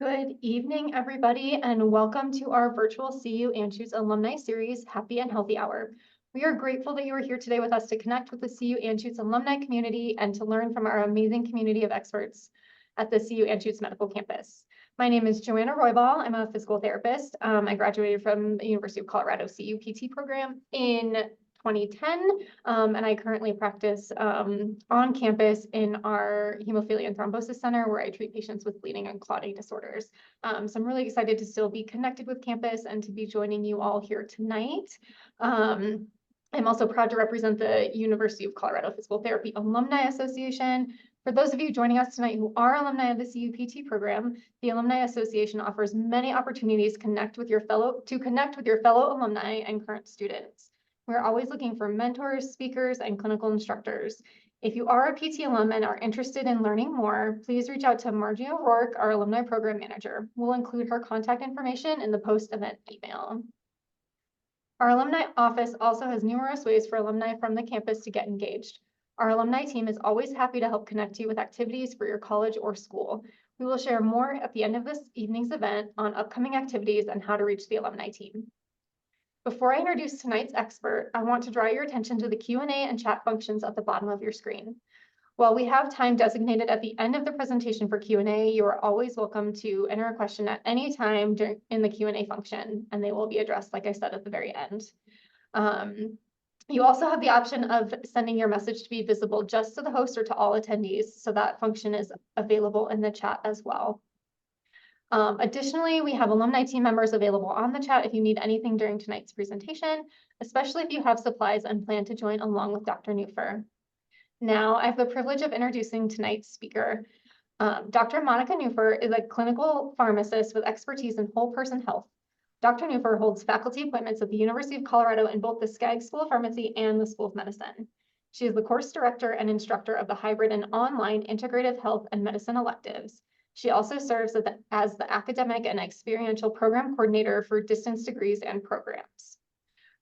Good evening, everybody, and welcome to our virtual CU Anschutz Alumni Series Happy and Healthy Hour. We are grateful that you are here today with us to connect with the CU Anschutz alumni community and to learn from our amazing community of experts at the CU Anschutz Medical Campus. My name is Joanna Roybal. I'm a physical therapist. I graduated from the University of Colorado CU PT program in 2010, and I currently practice on campus in our hemophilia and thrombosis center where I treat patients with bleeding and clotting disorders. So I'm really excited to still be connected with campus and to be joining you all here tonight. I'm also proud to represent the University of Colorado Physical Therapy Alumni Association. For those of you joining us tonight who are alumni of the CUPT program, the Alumni Association offers many opportunities to connect with your fellow alumni and current students. We're always looking for mentors, speakers, and clinical instructors. If you are a PT alum and are interested in learning more, please reach out to Margie O'Rourke, our alumni program manager. We'll include her contact information in the post-event email. Our alumni office also has numerous ways for alumni from the campus to get engaged. Our alumni team is always happy to help connect you with activities for your college or school. We will share more at the end of this evening's event on upcoming activities and how to reach the alumni team. Before I introduce tonight's expert, I want to draw your attention to the Q&A and chat functions at the bottom of your screen. While we have time designated at the end of the presentation for Q&A, you are always welcome to enter a question at any time in the Q&A function, and they will be addressed, like I said, at the very end. You also have the option of sending your message to be visible just to the host or to all attendees, so that function is available in the chat as well. Additionally, we have alumni team members available on the chat if you need anything during tonight's presentation, especially if you have supplies and plan to join along with Dr. Nuffer. Now, I have the privilege of introducing tonight's speaker. Dr. Monika Nuffer is a clinical pharmacist with expertise in whole person health. Dr. Nuffer holds faculty appointments at the University of Colorado in both the Skaggs School of Pharmacy and the School of Medicine. She is the course director and instructor of the hybrid and online integrative health and medicine electives. She also serves as the academic and experiential program coordinator for distance degrees and programs.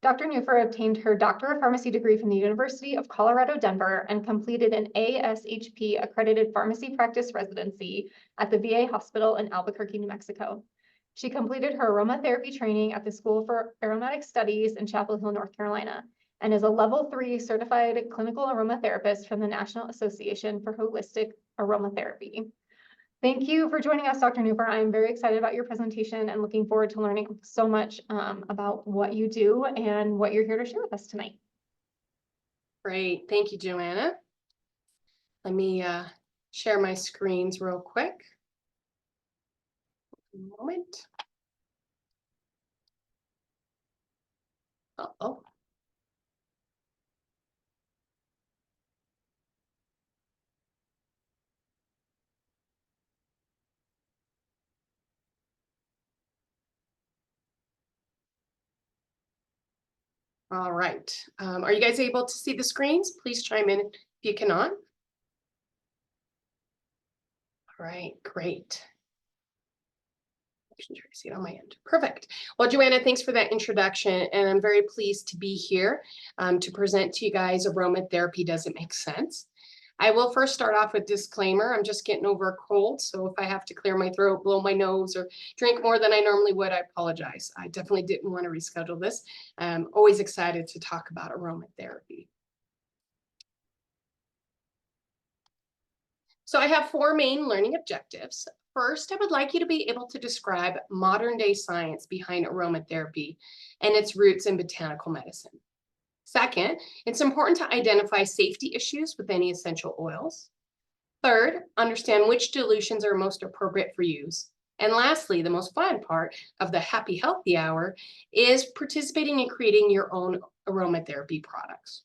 Dr. Nuffer obtained her Doctor of Pharmacy degree from the University of Colorado, Denver, and completed an ASHP accredited pharmacy practice residency at the VA hospital in Albuquerque, New Mexico. She completed her aromatherapy training at the School for Aromatic Studies in Chapel Hill, North Carolina, and is a level 3 certified clinical aromatherapist from the National Association for Holistic Aromatherapy. Thank you for joining us, Dr. Nuffer. I'm very excited about your presentation and looking forward to learning so much about what you do and what you're here to share with us tonight. Great. Thank you, Joanna. Let me share my screens real quick. A moment. Uh-oh. All right. Are you guys able to see the screens? Please chime in if you cannot. All right, great. I can try to see it on my end. Perfect. Well, Joanna, thanks for that introduction. And I'm very pleased to be here to present to you guys Aromatherapy Does It Make Sense? I will first start off with disclaimer. I'm just getting over a cold, so if I have to clear my throat, blow my nose, or drink more than I normally would, I apologize. I definitely didn't want to reschedule this. I'm always excited to talk about aromatherapy. So I have 4 main learning objectives. First, I would like you to be able to describe modern day science behind aromatherapy and its roots in botanical medicine. Second, it's important to identify safety issues with any essential oils. Third, understand which dilutions are most appropriate for use. And lastly, the most fun part of the Happy Healthy Hour is participating in creating your own aromatherapy products.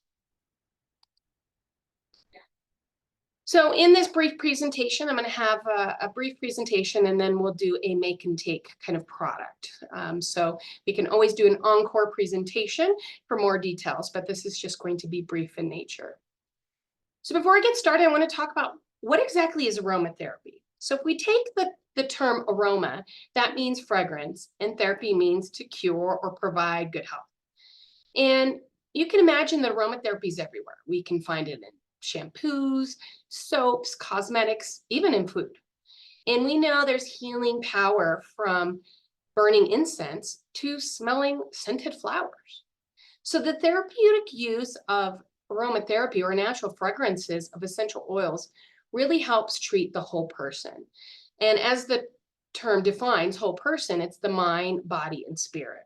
So in this brief presentation, I'm going to have a brief presentation and then we'll do a make and take kind of product. So we can always do an encore presentation for more details, but this is just going to be brief in nature. So before I get started, I want to talk about what exactly is aromatherapy. So if we take the term aroma, that means fragrance, and therapy means to cure or provide good health. And you can imagine that aromatherapy is everywhere. We can find it in shampoos, soaps, cosmetics, even in food. And we know there's healing power from burning incense to smelling scented flowers. So the therapeutic use of aromatherapy or natural fragrances of essential oils really helps treat the whole person. And as the term defines whole person, it's the mind, body, and spirit.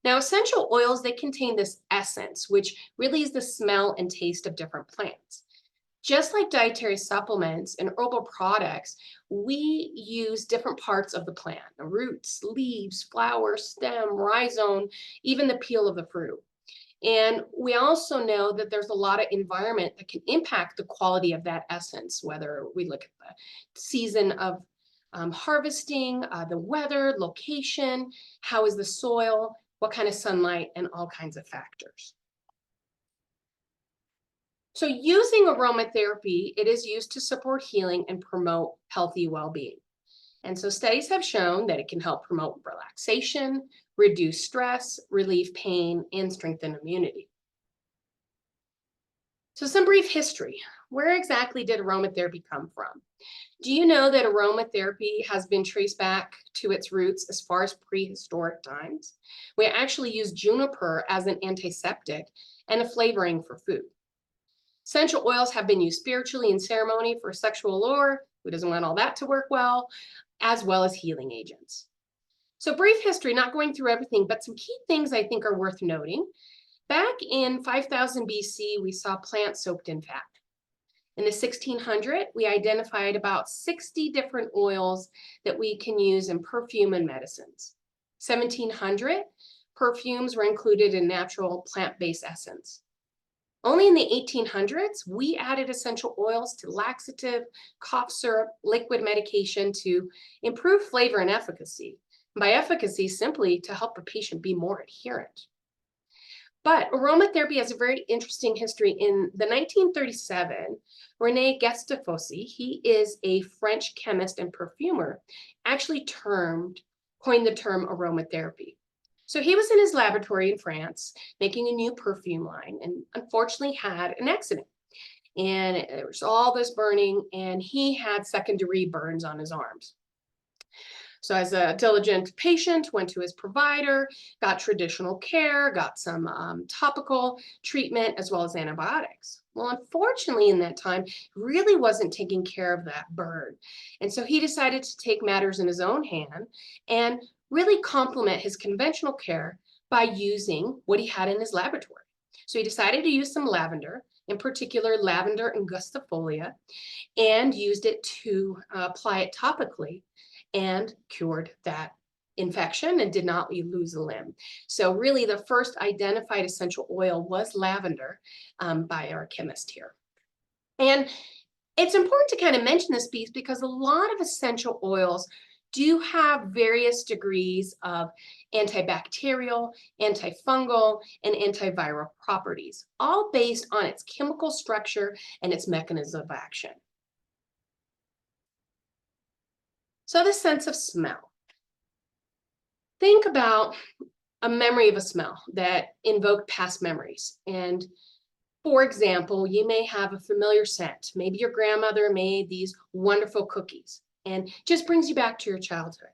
Now, essential oils, they contain this essence, which really is the smell and taste of different plants. Just like dietary supplements and herbal products, we use different parts of the plant, the roots, leaves, flowers, stem, rhizome, even the peel of the fruit. And we also know that there's a lot of environment that can impact the quality of that essence, whether we look at the season of harvesting, the weather, location, how is the soil, what kind of sunlight, and all kinds of factors. So using aromatherapy, it is used to support healing and promote healthy well-being. And so studies have shown that it can help promote relaxation, reduce stress, relieve pain, and strengthen immunity. So some brief history. Where exactly did aromatherapy come from? Do you know that aromatherapy has been traced back to its roots as far as prehistoric times? We actually use juniper as an antiseptic and a flavoring for food. Essential oils have been used spiritually in ceremony for sexual allure, who doesn't want all that to work well, as well as healing agents. So brief history, not going through everything, but some key things I think are worth noting. Back in 5000 BC, we saw plants soaked in fat. In the 1600s, we identified about 60 different oils that we can use in perfume and medicines. 1700, perfumes were included in natural plant-based essence. Only in the 1800s, we added essential oils to laxative, cough syrup, liquid medication to improve flavor and efficacy. By efficacy, simply to help a patient be more adherent. But aromatherapy has a very interesting history. In the 1937, René Gestafossé, he is a French chemist and perfumer, actually coined the term aromatherapy. So he was in his laboratory in France making a new perfume line and unfortunately had an accident. And there was all this burning and he had second-degree burns on his arms. So as a diligent patient, went to his provider, got traditional care, got some topical treatment, as well as antibiotics. Well, unfortunately, in that time, really wasn't taking care of that burn. And so he decided to take matters in his own hand and really complement his conventional care by using what he had in his laboratory. So he decided to use some lavender, in particular lavender angustifolia, and used it to apply it topically and cured that infection and did not lose a limb. So really the first identified essential oil was lavender by our chemist here. And it's important to kind of mention this piece because a lot of essential oils do have various degrees of antibacterial, antifungal, and antiviral properties, all based on its chemical structure and its mechanism of action. So the sense of smell. Think about a memory of a smell that invoked past memories. And for example, you may have a familiar scent. Maybe your grandmother made these wonderful cookies and just brings you back to your childhood.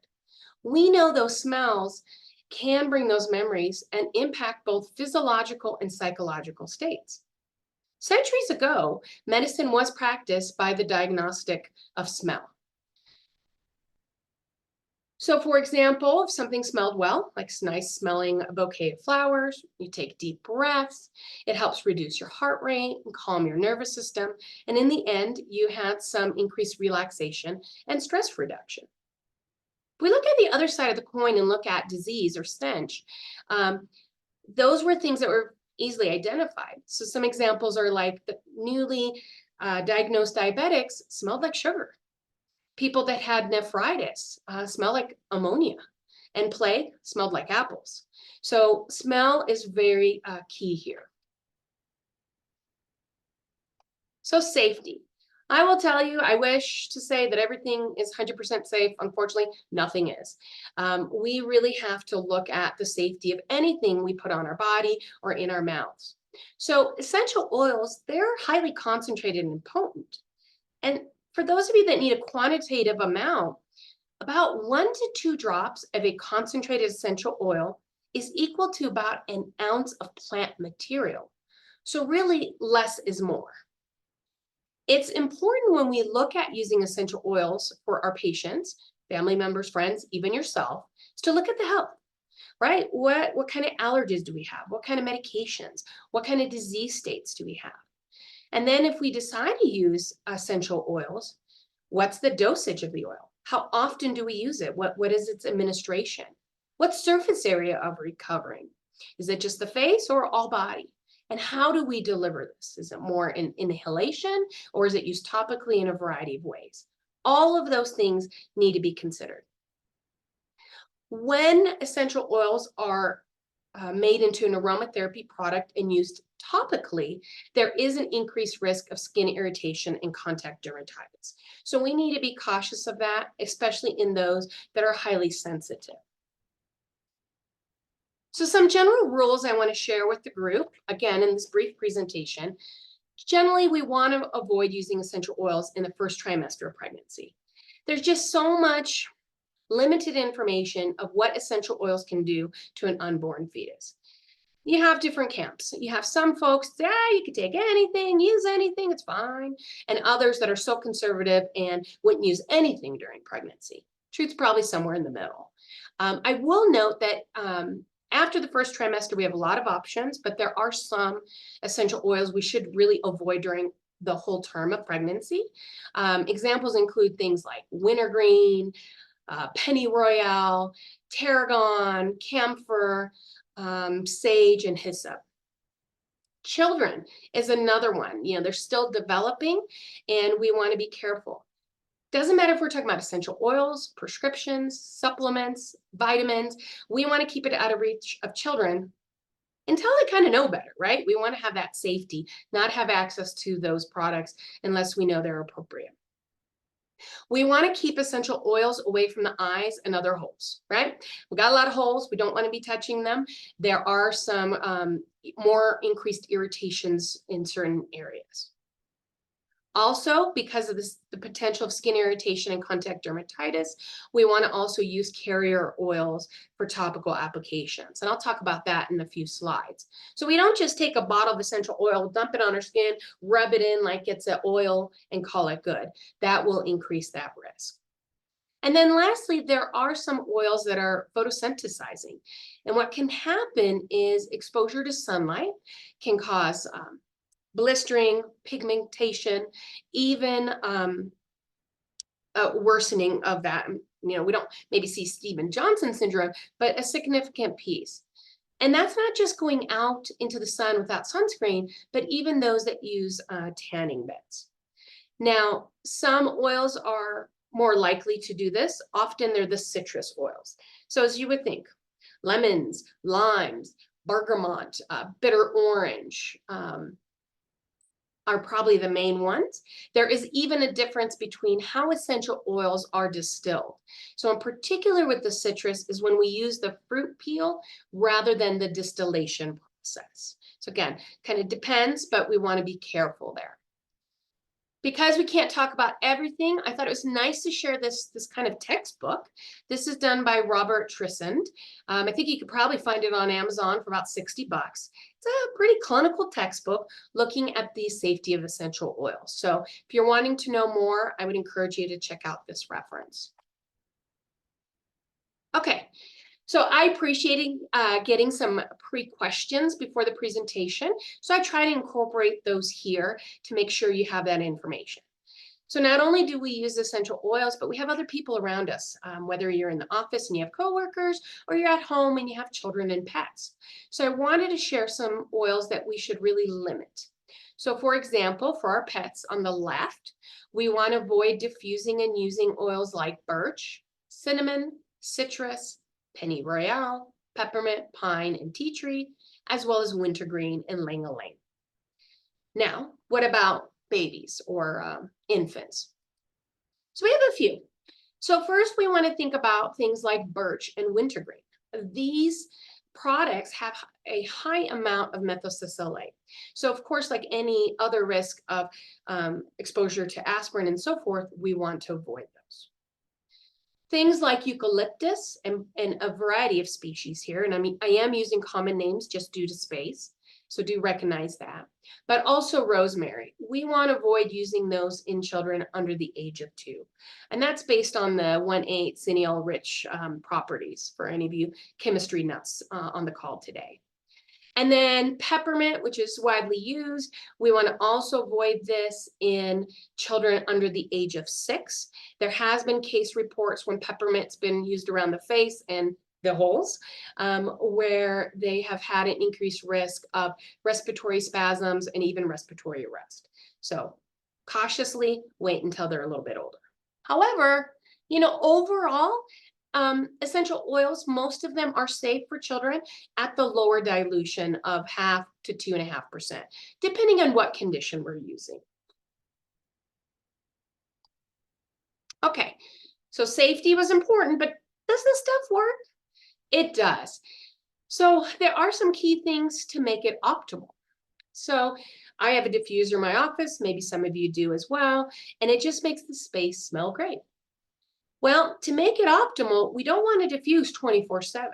We know those smells can bring those memories and impact both physiological and psychological states. Centuries ago, medicine was practiced by the diagnostic of smell. So for example, if something smelled well, like nice smelling a bouquet of flowers, you take deep breaths, it helps reduce your heart rate and calm your nervous system. And in the end, you had some increased relaxation and stress reduction. If we look at the other side of the coin and look at disease or stench, those were things that were easily identified. So some examples are like the newly diagnosed diabetics smelled like sugar. People that had nephritis smelled like ammonia, and plague smelled like apples. So smell is very key here. So safety. I will tell you, I wish to say that everything is 100% safe. Unfortunately, nothing is. We really have to look at the safety of anything we put on our body or in our mouths. So essential oils, they're highly concentrated and potent. And For those of you that need a quantitative amount, about 1 to 2 drops of a concentrated essential oil is equal to about an ounce of plant material. So really, less is more. It's important when we look at using essential oils for our patients, family members, friends, even yourself, is to look at the health, right? What kind of allergies do we have? What kind of medications? What kind of disease states do we have? And then if we decide to use essential oils, what's the dosage of the oil? How often do we use it? What is its administration? What surface area are we covering? Is it just the face or all body? And how do we deliver this? Is it more in inhalation or is it used topically in a variety of ways? All of those things need to be considered. When essential oils are made into an aromatherapy product and used topically, there is an increased risk of skin irritation and contact dermatitis. So we need to be cautious of that, especially in those that are highly sensitive. So some general rules I want to share with the group, again, in this brief presentation. Generally, we want to avoid using essential oils in the first trimester of pregnancy. There's just so much limited information of what essential oils can do to an unborn fetus. You have different camps. You have some folks, you can take anything, use anything, it's fine. And others that are so conservative and wouldn't use anything during pregnancy. Truth's probably somewhere in the middle. I will note that after the first trimester, we have a lot of options, but there are some essential oils we should really avoid during the whole term of pregnancy. Examples include things like wintergreen, pennyroyal, tarragon, camphor, sage, and hyssop. Children is another one. They're still developing and we want to be careful. Doesn't matter if we're talking about essential oils, prescriptions, supplements, vitamins. We want to keep it out of reach of children until they kind of know better, right? We want to have that safety, not have access to those products unless we know they're appropriate. We want to keep essential oils away from the eyes and other holes, right? We got a lot of holes. We don't want to be touching them. There are some more increased irritations in certain areas. Also, because of the potential of skin irritation and contact dermatitis, we want to also use carrier oils for topical applications. And I'll talk about that in a few slides. So we don't just take a bottle of essential oil, dump it on our skin, rub it in like it's an oil and call it good. That will increase that risk. And then lastly, there are some oils that are photosynthesizing. And what can happen is exposure to sunlight can cause blistering, pigmentation, even worsening of that. We don't maybe see Stevens-Johnson syndrome, but a significant piece. And that's not just going out into the sun without sunscreen, but even those that use tanning beds. Now, some oils are more likely to do this. Often they're the citrus oils. So as you would think, lemons, limes, bergamot, bitter orange, are probably the main ones. There is even a difference between how essential oils are distilled. So in particular with the citrus is when we use the fruit peel rather than the distillation process. So again, kind of depends, but we want to be careful there. Because we can't talk about everything, I thought it was nice to share this kind of textbook. This is done by Robert Trisand. I think you could probably find it on Amazon for about 60 bucks. It's a pretty clinical textbook looking at the safety of essential oils. So if you're wanting to know more, I would encourage you to check out this reference. Okay. So I appreciated getting some pre-questions before the presentation. So I try to incorporate those here to make sure you have that information. So not only do we use essential oils, but we have other people around us, whether you're in the office and you have coworkers or you're at home and you have children and pets. So I wanted to share some oils that we should really limit. So for example, for our pets on the left, we want to avoid diffusing and using oils like birch, cinnamon, citrus, pennyroyal, peppermint, pine, and tea tree, as well as wintergreen and lang-a-lang. Now, what about babies or infants? So we have a few. So first we want to think about things like birch and wintergreen. These products have a high amount of methylsalicylate. So of course, like any other risk of exposure to aspirin and so forth, we want to avoid those. Things like eucalyptus and a variety of species here. And I mean, I am using common names just due to space, so do recognize that. But also rosemary. We want to avoid using those in children under the age of 2. And that's based on the 1,8 cineol rich properties for any of you chemistry nuts on the call today. And then peppermint, which is widely used. We want to also avoid this in children under the age of 6. There has been case reports when peppermint's been used around the face and the holes, where they have had an increased risk of respiratory spasms and even respiratory arrest. So cautiously wait until they're a little bit older. However, overall, essential oils, most of them are safe for children at the lower dilution of 0.5 to 2.5%, depending on what condition we're using. Okay, so safety was important, but does this stuff work? It does. So there are some key things to make it optimal. So I have a diffuser in my office, maybe some of you do as well, and it just makes the space smell great. Well, to make it optimal, we don't want to diffuse 24/7.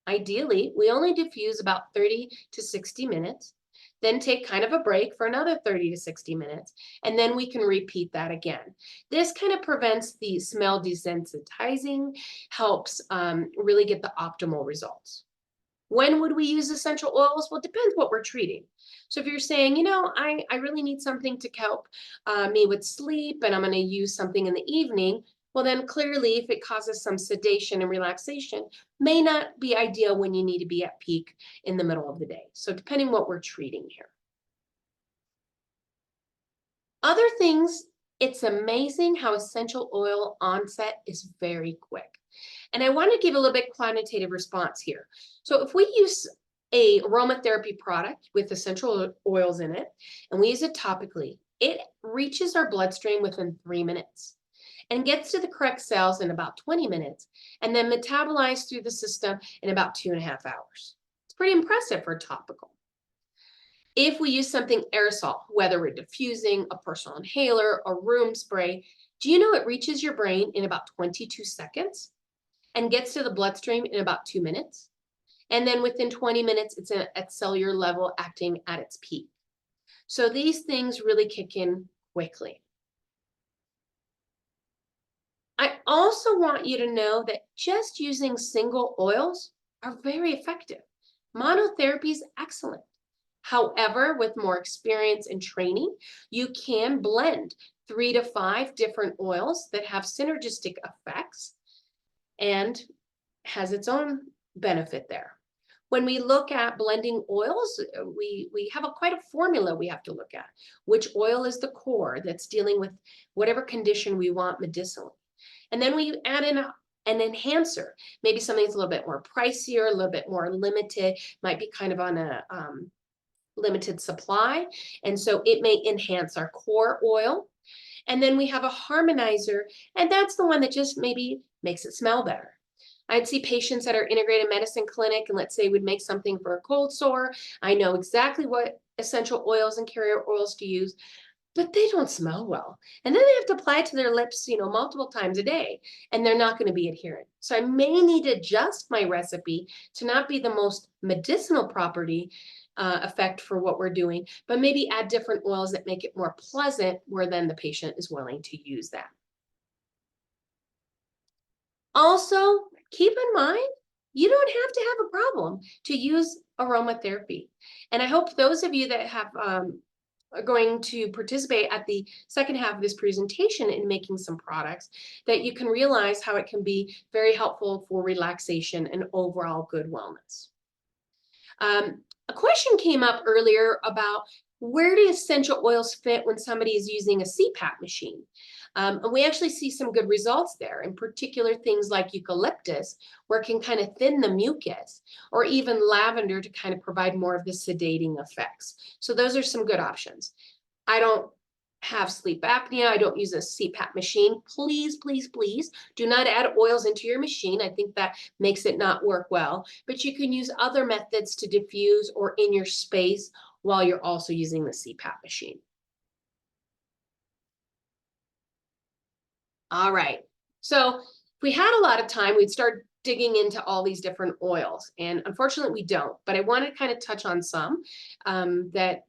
Ideally, we only diffuse about 30 to 60 minutes, then take kind of a break for another 30 to 60 minutes, and then we can repeat that again. This kind of prevents the smell desensitizing, helps really get the optimal results. When would we use essential oils? Well, it depends what we're treating. So if you're saying, I really need something to help me with sleep and I'm going to use something in the evening, well, then clearly if it causes some sedation and relaxation, may not be ideal when you need to be at peak in the middle of the day. So depending what we're treating here. Other things, it's amazing how essential oil onset is very quick. And I want to give a little bit quantitative response here. So if we use a aromatherapy product with essential oils in it, and we use it topically, it reaches our bloodstream within 3 minutes and gets to the correct cells in about 20 minutes, and then metabolized through the system in about 2.5 hours. It's pretty impressive for topical. If we use something aerosol, whether we're diffusing, a personal inhaler, a room spray, do you know it reaches your brain in about 22 seconds and gets to the bloodstream in about 2 minutes? And then within 20 minutes, it's at cellular level acting at its peak. So these things really kick in quickly. I also want you to know that just using single oils are very effective. Monotherapy is excellent. However, with more experience and training, you can blend 3 to 5 different oils that have synergistic effects and has its own benefit there. When we look at blending oils, we have quite a formula we have to look at. Which oil is the core that's dealing with whatever condition we want medicinally? And then we add in an enhancer, maybe something that's a little bit more pricier, a little bit more limited, might be kind of on a limited supply. And so it may enhance our core oil. And then we have a harmonizer, and that's the one that just maybe makes it smell better. I'd see patients at our integrated medicine clinic, and let's say we'd make something for a cold sore. I know exactly what essential oils and carrier oils to use, but they don't smell well. And then they have to apply it to their lips, multiple times a day, and they're not going to be adherent. So I may need to adjust my recipe to not be the most medicinal property effect for what we're doing, but maybe add different oils that make it more pleasant where then the patient is willing to use that. Also, keep in mind, you don't have to have a problem to use aromatherapy. And I hope those of you that have are going to participate at the second half of this presentation in making some products, that you can realize how it can be very helpful for relaxation and overall good wellness. A question came up earlier about where do essential oils fit when somebody is using a CPAP machine? And we actually see some good results there, in particular things like eucalyptus, where it can kind of thin the mucus, or even lavender to kind of provide more of the sedating effects. So those are some good options. I don't have sleep apnea, I don't use a CPAP machine. Please, please, please do not add oils into your machine. I think that makes it not work well. But you can use other methods to diffuse or in your space while you're also using the CPAP machine. All right. So if we had a lot of time, we'd start digging into all these different oils. And unfortunately, we don't. But I want to kind of touch on some that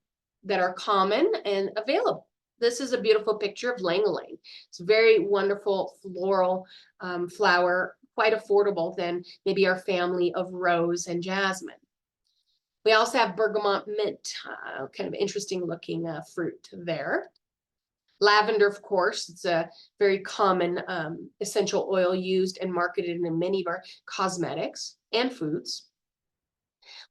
are common and available. This is a beautiful picture of lang-a-lang. It's a very wonderful floral flower, quite affordable than maybe our family of rose and jasmine. We also have bergamot mint, kind of interesting looking fruit there. Lavender, of course, it's a very common essential oil used and marketed in many of our cosmetics and foods.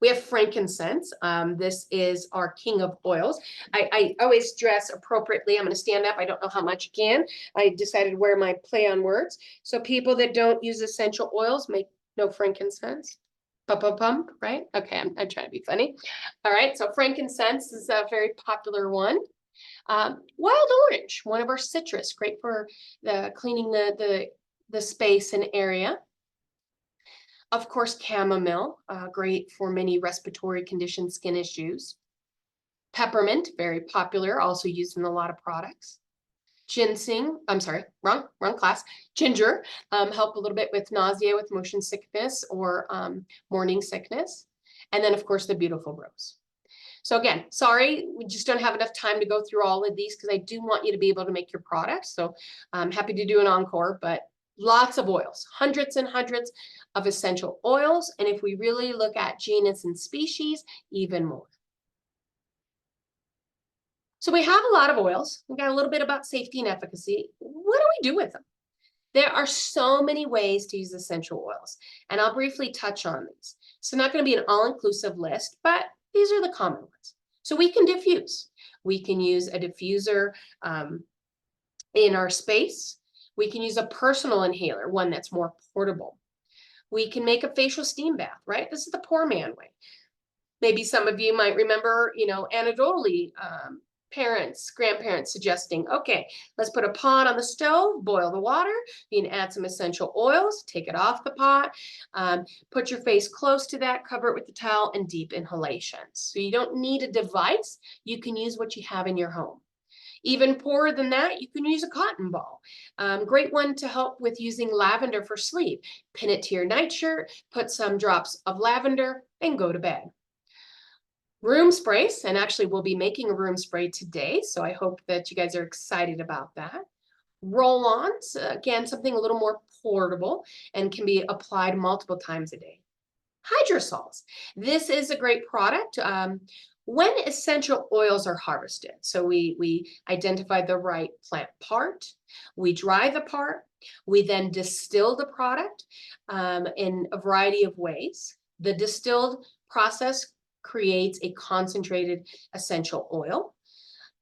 We have frankincense. This is our king of oils. I always dress appropriately. I'm going to stand up. I don't know how much you can. I decided to wear my play on words. So people that don't use essential oils make no frankincense. Pump, right? Okay, I'm trying to be funny. All right, so frankincense is a very popular one. Wild orange, one of our citrus, great for cleaning the space and area. Of course, chamomile, great for many respiratory conditions, skin issues. Peppermint, very popular, also used in a lot of products. Ginseng, I'm sorry, wrong class. Ginger, help a little bit with nausea, with motion sickness, or morning sickness. And then, of course, the beautiful rose. So again, sorry, we just don't have enough time to go through all of these because I do want you to be able to make your products. So I'm happy to do an encore, but lots of oils, hundreds and hundreds of essential oils. And if we really look at genus and species, even more. So we have a lot of oils. We got a little bit about safety and efficacy. What do we do with them? There are so many ways to use essential oils, and I'll briefly touch on these. So not going to be an all-inclusive list, but these are the common ones. So we can diffuse. We can use a diffuser in our space. We can use a personal inhaler, one that's more portable. We can make a facial steam bath, right? This is the poor man way. Maybe some of you might remember, anecdotally, parents, grandparents suggesting, okay, let's put a pot on the stove, boil the water, you can add some essential oils, take it off the pot, put your face close to that, cover it with the towel, and deep inhalations. So you don't need a device. You can use what you have in your home. Even poorer than that, you can use a cotton ball. Great one to help with using lavender for sleep. Pin it to your nightshirt, put some drops of lavender, and go to bed. Room sprays, and actually we'll be making a room spray today, so I hope that you guys are excited about that. Roll-ons, again, something a little more portable and can be applied multiple times a day. Hydrosols, this is a great product. When essential oils are harvested, so we identify the right plant part, we dry the part, we then distill the product in a variety of ways. The distilled process creates a concentrated essential oil.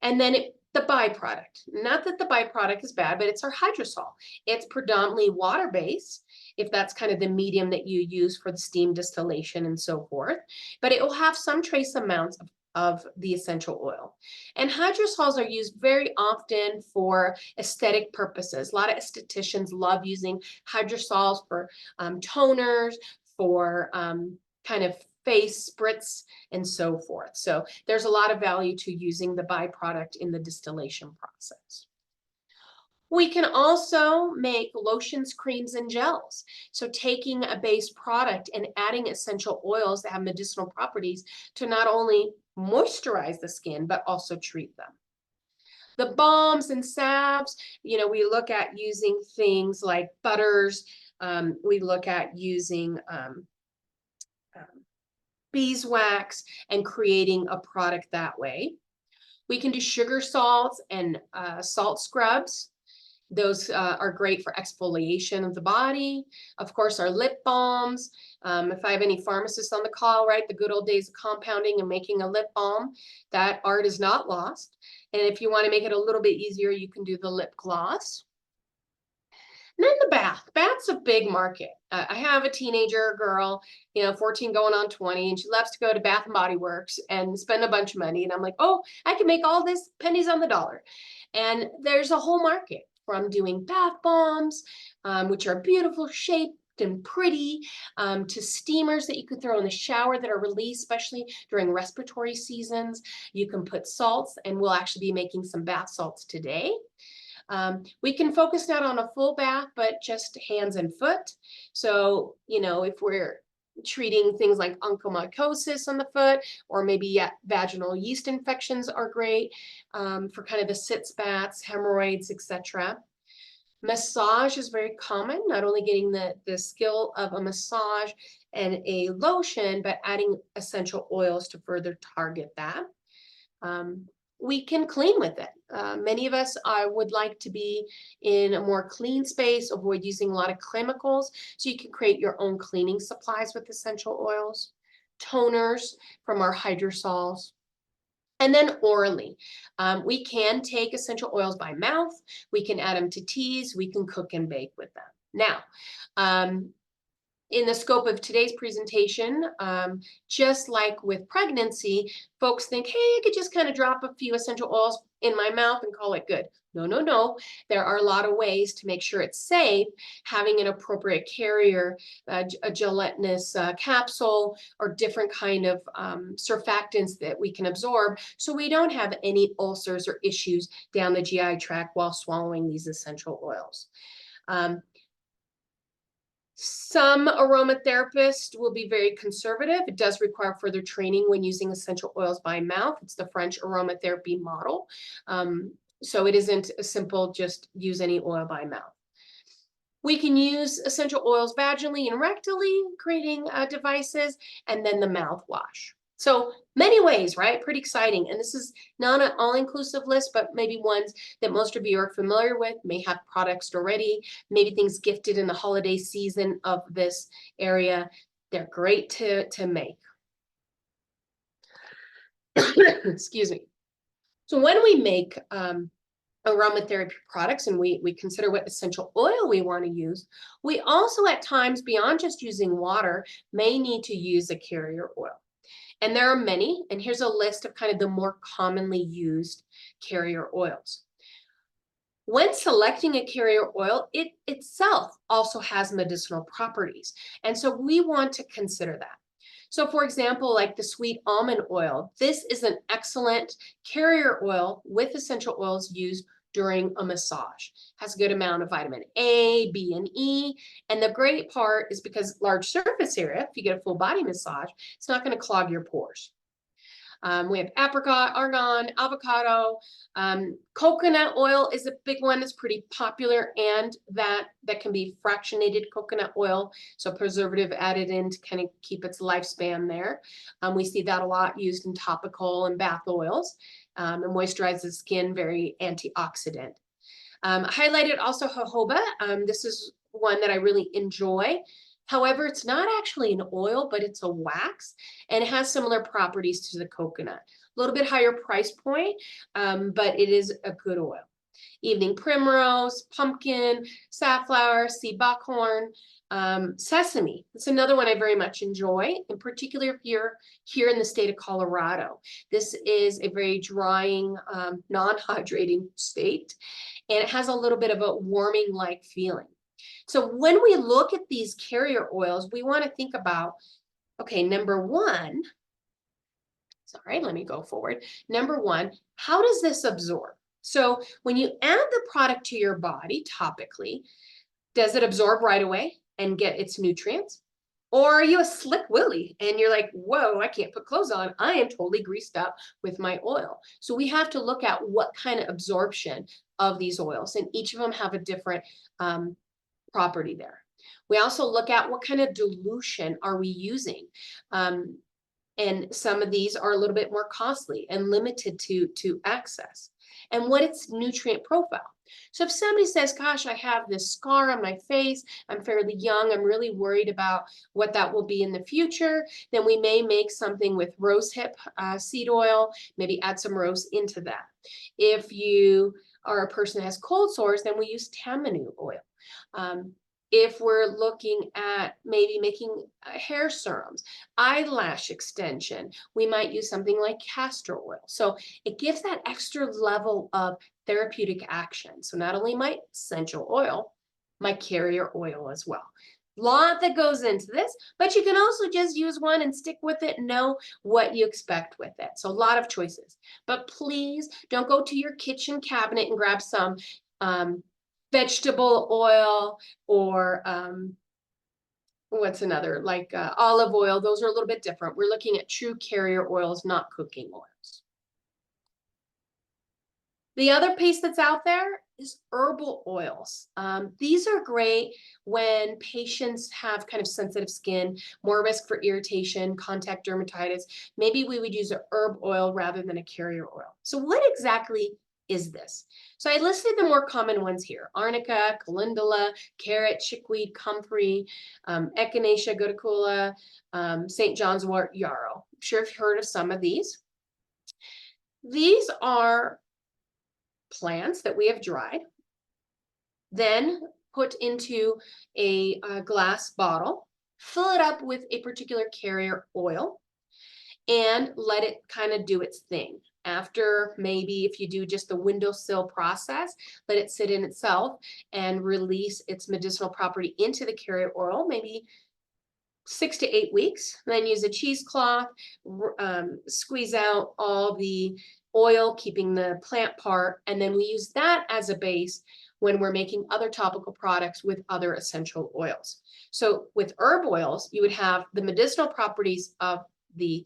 And then the byproduct, not that the byproduct is bad, but it's our hydrosol. It's predominantly water-based, if that's kind of the medium that you use for the steam distillation and so forth, but it will have some trace amounts of the essential oil. And hydrosols are used very often for aesthetic purposes. A lot of estheticians love using hydrosols for toners, for kind of face spritz, and so forth. So there's a lot of value to using the byproduct in the distillation process. We can also make lotions, creams, and gels. So taking a base product and adding essential oils that have medicinal properties to not only moisturize the skin, but also treat them. The balms and salves, we look at using things like butters. We look at using beeswax and creating a product that way. We can do sugar salts and salt scrubs. Those are great for exfoliation of the body. Of course, our lip balms. If I have any pharmacists on the call, right, the good old days of compounding and making a lip balm, that art is not lost. And if you want to make it a little bit easier, you can do the lip gloss. And then the bath. Bath's a big market. I have a teenager girl, 14 going on 20, and she loves to go to Bath and Body Works and spend a bunch of money. And I'm like, oh, I can make all this pennies on the dollar. And there's a whole market from doing bath bombs, which are beautiful shaped and pretty, to steamers that you could throw in the shower that are released, especially during respiratory seasons. You can put salts, and we'll actually be making some bath salts today. We can focus not on a full bath, but just hands and foot. So, if we're treating things like onychomycosis on the foot, or maybe vaginal yeast infections are great for kind of the sitz baths, hemorrhoids, etc. Massage is very common, not only getting the skill of a massage and a lotion, but adding essential oils to further target that. We can clean with it. Many of us would like to be in a more clean space, avoid using a lot of chemicals, so you can create your own cleaning supplies with essential oils, toners from our hydrosols. And then orally, we can take essential oils by mouth, we can add them to teas, we can cook and bake with them. Now, in the scope of today's presentation, just like with pregnancy, folks think, hey, I could just kind of drop a few essential oils in my mouth and call it good. No, no, no. There are a lot of ways to make sure it's safe, having an appropriate carrier, a gelatinous capsule, or different kind of surfactants that we can absorb, so we don't have any ulcers or issues down the GI tract while swallowing these essential oils. Some aromatherapists will be very conservative. It does require further training when using essential oils by mouth. It's the French aromatherapy model. So it isn't a simple just use any oil by mouth. We can use essential oils vaginally and rectally, creating devices, and then the mouthwash. So many ways, right? Pretty exciting. And this is not an all-inclusive list, but maybe ones that most of you are familiar with, may have products already, maybe things gifted in the holiday season of this area. They're great to make. Excuse me. So when we make aromatherapy products and we consider what essential oil we want to use, we also at times, beyond just using water, may need to use a carrier oil. And there are many, and here's a list of kind of the more commonly used carrier oils. When selecting a carrier oil, it itself also has medicinal properties. And so we want to consider that. So for example, like the sweet almond oil, this is an excellent carrier oil with essential oils used during a massage. Has a good amount of vitamin A, B, and E. And the great part is because large surface area, if you get a full body massage, it's not going to clog your pores. We have apricot, argan, avocado. Coconut oil is a big one that's pretty popular, and that can be fractionated coconut oil, so preservative added in to kind of keep its lifespan there. We see that a lot used in topical and bath oils, and moisturize the skin, very antioxidant. Highlighted also jojoba. This is one that I really enjoy. However, it's not actually an oil, but it's a wax, and it has similar properties to the coconut. A little bit higher price point, but it is a good oil. Evening primrose, pumpkin, safflower, sea buckhorn, sesame. It's another one I very much enjoy, in particular if you're here in the state of Colorado. This is a very drying, non-hydrating state, and it has a little bit of a warming-like feeling. So when we look at these carrier oils, we want to think about, okay, number one, sorry, let me go forward. Number one, how does this absorb? So when you add the product to your body topically, does it absorb right away and get its nutrients? Or are you a slick willy and you're like, whoa, I can't put clothes on. I am totally greased up with my oil. So we have to look at what kind of absorption of these oils, and each of them have a different property there. We also look at what kind of dilution are we using. And some of these are a little bit more costly and limited to access. And what its nutrient profile. So if somebody says, gosh, I have this scar on my face, I'm fairly young, I'm really worried about what that will be in the future, then we may make something with rosehip seed oil, maybe add some rose into that. If you are a person that has cold sores, then we use tamanu oil. If we're looking at maybe making hair serums, eyelash extension, we might use something like castor oil. So it gives that extra level of therapeutic action. So not only my essential oil, my carrier oil as well. Lot that goes into this, but you can also just use one and stick with it and know what you expect with it. So a lot of choices, but please don't go to your kitchen cabinet and grab some vegetable oil or what's another, like olive oil. Those are a little bit different. We're looking at true carrier oils, not cooking oils. The other piece that's out there is herbal oils. These are great when patients have kind of sensitive skin, more risk for irritation, contact dermatitis. Maybe we would use a herb oil rather than a carrier oil. So what exactly is this? So I listed the more common ones here: arnica, calendula, carrot, chickweed, comfrey, echinacea, goticula, St. John's wort, yarrow. I'm sure you've heard of some of these. These are plants that we have dried, then put into a glass bottle, fill it up with a particular carrier oil, and let it kind of do its thing. After, maybe if you do just the windowsill process, let it sit in itself and release its medicinal property into the carrier oil, maybe 6 to 8 weeks. Then use a cheesecloth, squeeze out all the oil, keeping the plant part, and then we use that as a base when we're making other topical products with other essential oils. So with herb oils, you would have the medicinal properties of the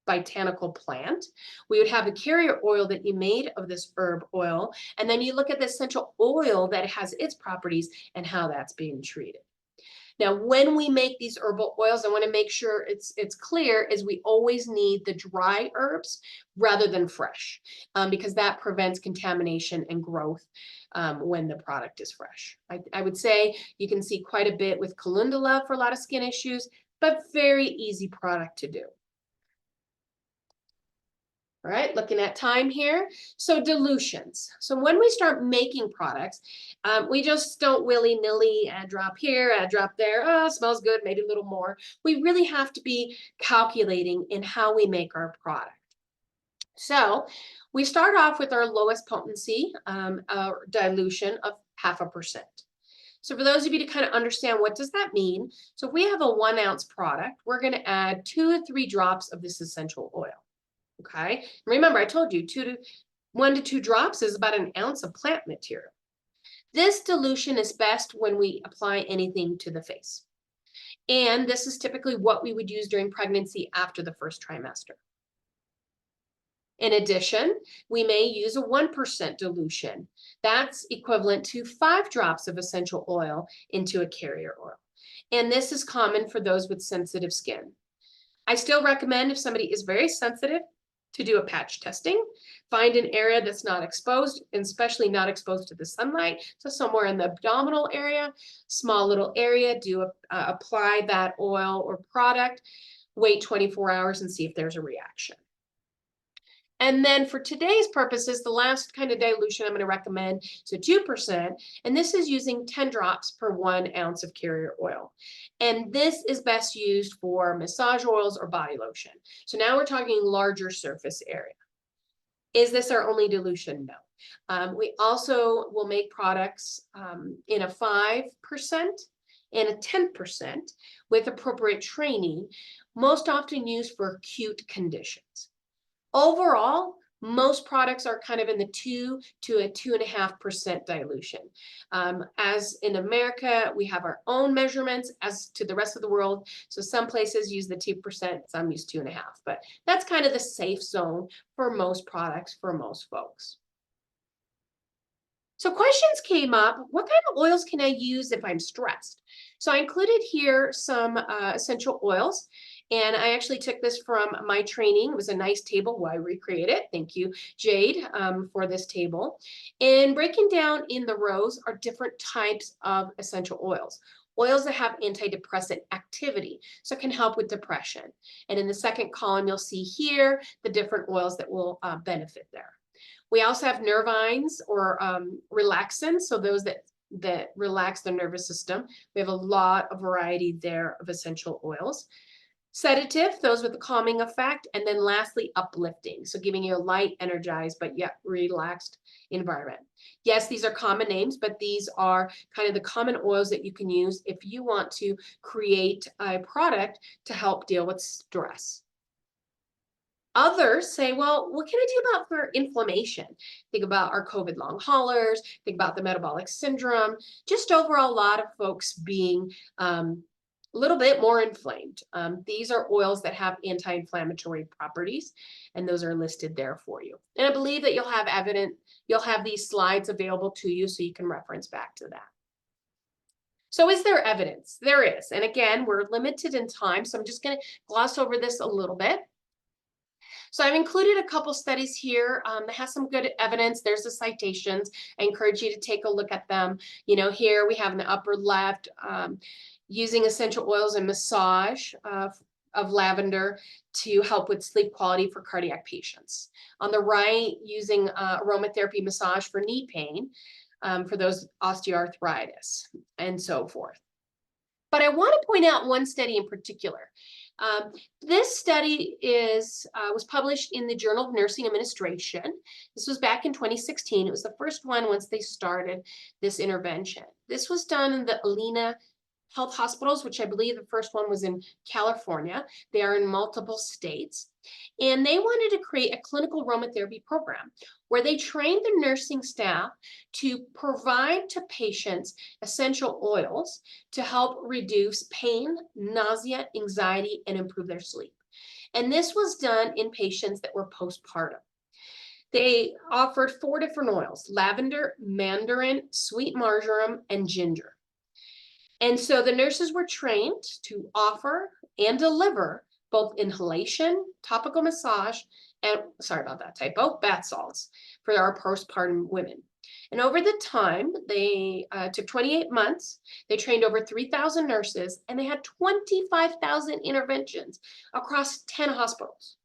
botanical plant. We would have the carrier oil that you made of this herb oil, and then you look at the essential oil that has its properties and how that's being treated. Now, when we make these herbal oils, I want to make sure it's clear, is we always need the dry herbs rather than fresh, because that prevents contamination and growth when the product is fresh. I would say you can see quite a bit with calendula for a lot of skin issues, but very easy product to do. All right, looking at time here. So dilutions. So when we start making products, we just don't willy-nilly add drop here, add drop there. Oh, smells good, maybe a little more. We really have to be calculating in how we make our product. So we start off with our lowest potency dilution of 0.5%. So for those of you to kind of understand, what does that mean? So if we have a 1 ounce product, we're going to add 2 to 3 drops of this essential oil. Okay, remember I told you 1 to 2 drops is about 1 ounce of plant material. This dilution is best when we apply anything to the face. And this is typically what we would use during pregnancy after the first trimester. In addition, we may use a 1% dilution. That's equivalent to 5 drops of essential oil into a carrier oil. And this is common for those with sensitive skin. I still recommend, if somebody is very sensitive, to do a patch testing. Find an area that's not exposed, and especially not exposed to the sunlight. So somewhere in the abdominal area, small little area, apply that oil or product, wait 24 hours and see if there's a reaction. And then for today's purposes, the last kind of dilution I'm going to recommend is 2%, and this is using 10 drops per 1 ounce of carrier oil. And this is best used for massage oils or body lotion. So now we're talking larger surface area. Is this our only dilution? No. We also will make products in a 5% and a 10% with appropriate training, most often used for acute conditions. Overall, most products are kind of in the 2 to a 2.5% dilution. As in America, we have our own measurements as to the rest of the world. So some places use the 2%, some use 2.5%, but that's kind of the safe zone for most products for most folks. So questions came up, what kind of oils can I use if I'm stressed? So I included here some essential oils. And I actually took this from my training. It was a nice table. Well, I recreated it. Thank you, Jade, for this table. And breaking down in the rows are different types of essential oils. Oils that have antidepressant activity, so it can help with depression. And in the second column, you'll see here the different oils that will benefit there. We also have nervines or relaxants, so those that that relax the nervous system. We have a lot of variety there of essential oils. Sedative, those with a calming effect, and then lastly, uplifting, so giving you a light, energized, but yet relaxed environment. Yes, these are common names, but these are kind of the common oils that you can use if you want to create a product to help deal with stress. Others say, well, what can I do about for inflammation? Think about our COVID long haulers, think about the metabolic syndrome, just overall a lot of folks being a little bit more inflamed. These are oils that have anti-inflammatory properties, and those are listed there for you. And I believe that you'll have these slides available to you so you can reference back to that. So is there evidence? There is. And again, we're limited in time, so I'm just going to gloss over this a little bit. So I've included a couple studies here that has some good evidence. There's the citations. I encourage you to take a look at them. You know, here we have in the upper left, using essential oils and massage of lavender to help with sleep quality for cardiac patients. On the right, using aromatherapy massage for knee pain for those osteoarthritis and so forth. But I want to point out one study in particular. This study was published in the Journal of Nursing Administration. This was back in 2016. It was the first one once they started this intervention. This was done in the Alina Health Hospitals, which I believe the first one was in California. They are in multiple states. And they wanted to create a clinical aromatherapy program where they trained the nursing staff to provide to patients essential oils to help reduce pain, nausea, anxiety, and improve their sleep. And this was done in patients that were postpartum. They offered 4 different oils: lavender, mandarin, sweet marjoram, and ginger. And so the nurses were trained to offer and deliver both inhalation, topical massage, and, sorry about that typo, bath salts for our postpartum women. And over the time, they took 28 months, they trained over 3,000 nurses, and they had 25,000 interventions across 10 hospitals.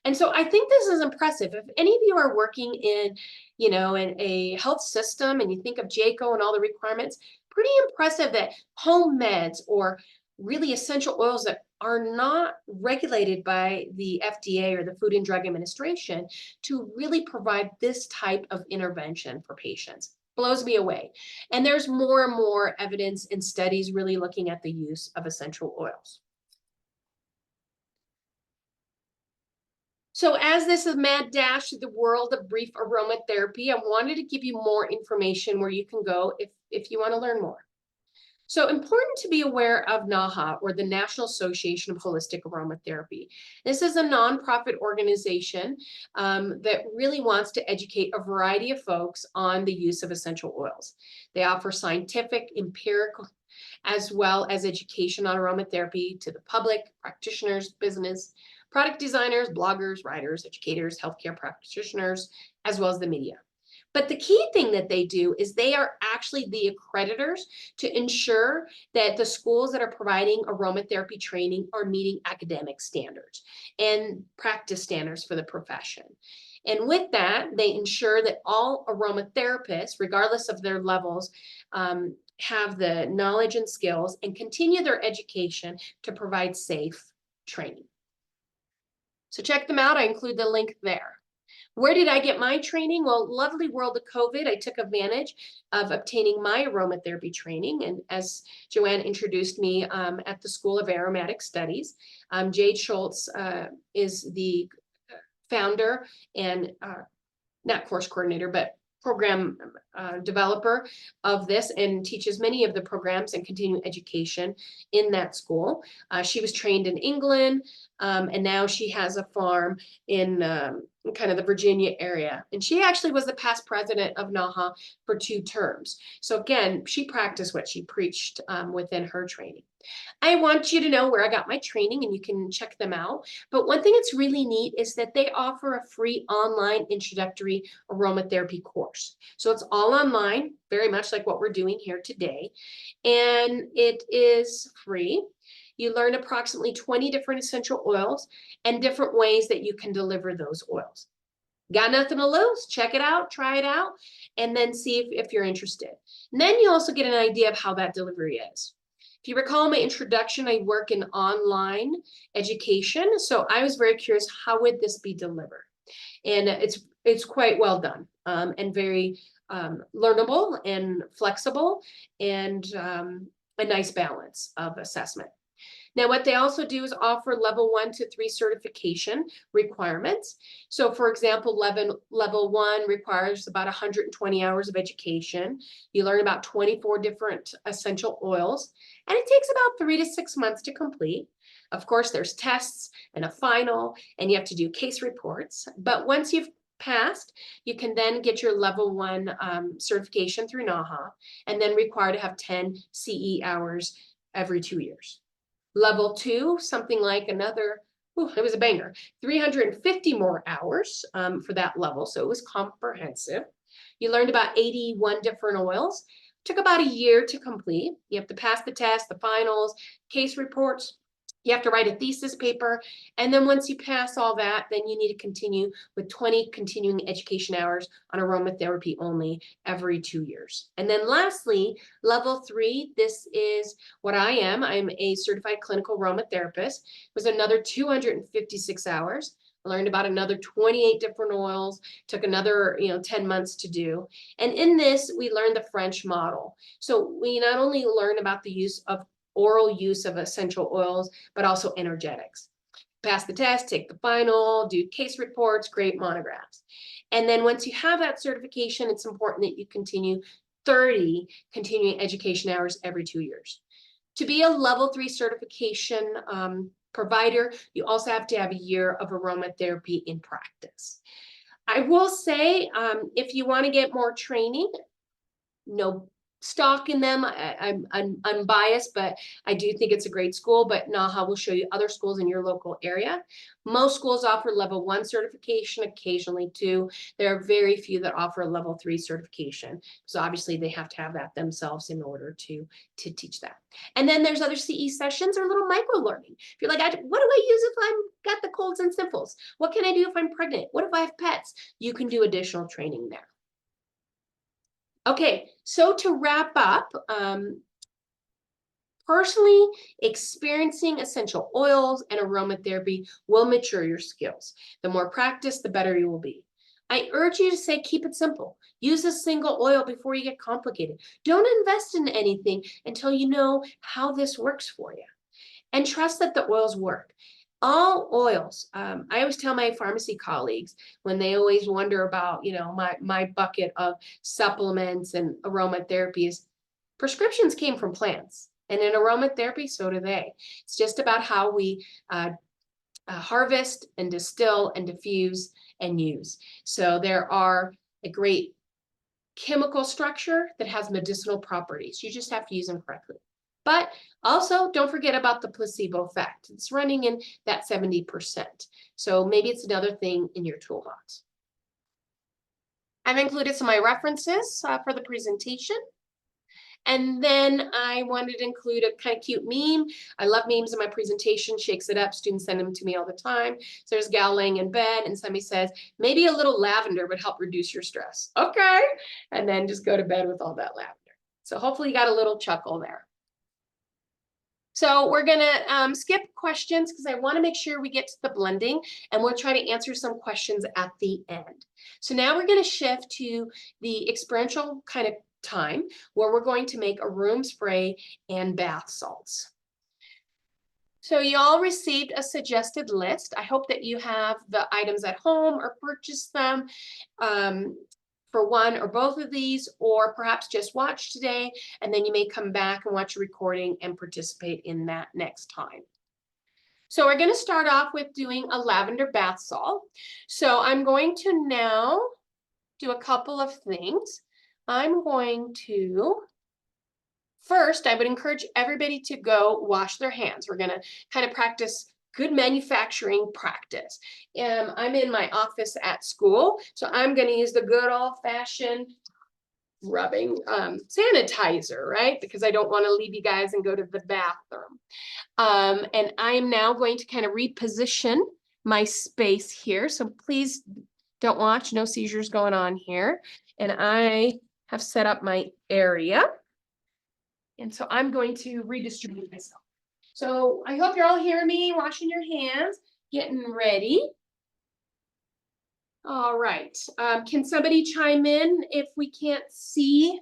And so I think this is impressive. If any of you are working in, you know, in a health system and you think of JACO and all the requirements, pretty impressive that home meds or really essential oils that are not regulated by the FDA or the Food and Drug Administration to really provide this type of intervention for patients. Blows me away. And there's more and more evidence and studies really looking at the use of essential oils. So as this is mad dash through the world of brief aromatherapy, I wanted to give you more information where you can go if you want to learn more. So important to be aware of NAHA, or the National Association of Holistic Aromatherapy. This is a nonprofit organization that really wants to educate a variety of folks on the use of essential oils. They offer scientific, empirical, as well as education on aromatherapy to the public, practitioners, business, product designers, bloggers, writers, educators, healthcare practitioners, as well as the media. But the key thing that they do is they are actually the accreditors to ensure that the schools that are providing aromatherapy training are meeting academic standards and practice standards for the profession. And with that, they ensure that all aromatherapists, regardless of their levels, have the knowledge and skills and continue their education to provide safe training. So check them out. I include the link there. Where did I get my training? Well, lovely world of COVID, I took advantage of obtaining my aromatherapy training. And as Joanne introduced me at the School of Aromatic Studies, Jade Schultz is the founder and not course coordinator, but program developer of this, and teaches many of the programs and continuing education in that school. She was trained in England, and now she has a farm in kind of the Virginia area. And she actually was the past president of NAHA for 2 terms. So again, she practiced what she preached within her training. I want you to know where I got my training, and you can check them out. But one thing that's really neat is that they offer a free online introductory aromatherapy course. So it's all online, very much like what we're doing here today. And it is free. You learn approximately 20 different essential oils and different ways that you can deliver those oils. Got nothing to lose? Check it out, try it out, and then see if you're interested. And then you also get an idea of how that delivery is. If you recall my introduction, I work in online education. So I was very curious, how would this be delivered? And it's quite well done, and very learnable and flexible, and a nice balance of assessment. Now, what they also do is offer level 1 to 3 certification requirements. So for example, level 1 requires about 120 hours of education. You learn about 24 different essential oils, and it takes about 3 to 6 months to complete. Of course, there's tests and a final, and you have to do case reports. But once you've passed, you can then get your level 1 certification through NAHA, and then required to have 10 CE hours every 2 years. Level 2, something like another, it was a banger, 350 more hours for that level. So it was comprehensive. You learned about 81 different oils. Took about a year to complete. You have to pass the test, the finals, case reports. You have to write a thesis paper. And then once you pass all that, then you need to continue with 20 continuing education hours on aromatherapy only every 2 years. And then lastly, level 3, this is what I am. I'm a certified clinical aromatherapist. It was another 256 hours. I learned about another 28 different oils, took another 10 months to do. And in this, we learned the French model. So we not only learn about the oral use of essential oils, but also energetics. Pass the test, take the final, do case reports, create monographs. And then once you have that certification, it's important that you continue 30 continuing education hours every 2 years. To be a level 3 certification provider, you also have to have a year of aromatherapy in practice. I will say, if you want to get more training, no stock in them. I'm unbiased, but I do think it's a great school. But NAHA will show you other schools in your local area. Most schools offer level 1 certification, occasionally 2. There are very few that offer a level 3 certification. So obviously they have to have that themselves in order to teach that. And then there's other CE sessions or little micro learning. If you're like, what do I use if I've got the colds and sniffles? What can I do if I'm pregnant? What if I have pets? You can do additional training there. Okay, so to wrap up, personally, experiencing essential oils and aromatherapy will mature your skills. The more practice, the better you will be. I urge you to say, keep it simple. Use a single oil before you get complicated. Don't invest in anything until you know how this works for you. And trust that the oils work. All oils, I always tell my pharmacy colleagues when they always wonder about, my bucket of supplements and aromatherapy is prescriptions came from plants. And in aromatherapy, so do they. It's just about how we harvest and distill and diffuse and use. So there are a great chemical structure that has medicinal properties. You just have to use them correctly. But also, don't forget about the placebo effect. It's running in that 70%. So maybe it's another thing in your toolbox. I've included some of my references for the presentation. And then I wanted to include a kind of cute meme. I love memes in my presentation, shakes it up. Students send them to me all the time. So there's a gal laying in bed and somebody says, maybe a little lavender would help reduce your stress. Okay. And then just go to bed with all that lavender. So hopefully you got a little chuckle there. So we're gonna skip questions because I want to make sure we get to the blending, and we'll try to answer some questions at the end. So now we're going to shift to the experiential kind of time where we're going to make a room spray and bath salts. So you all received a suggested list. I hope that you have the items at home or purchased them for one or both of these, or perhaps just watch today, and then you may come back and watch a recording and participate in that next time. So we're going to start off with doing a lavender bath salt. So I'm going to now do a couple of things. I'm going to, first, I would encourage everybody to go wash their hands. We're going to kind of practice good manufacturing practice. I'm in my office at school, so I'm going to use the good old-fashioned rubbing sanitizer, right? Because I don't want to leave you guys and go to the bathroom. And I am now going to kind of reposition my space here. So please Don't watch, no seizures going on here. And I have set up my area. And so I'm going to redistribute myself. So I hope you're all hearing me, washing your hands, getting ready. All right. Can somebody chime in if we can't see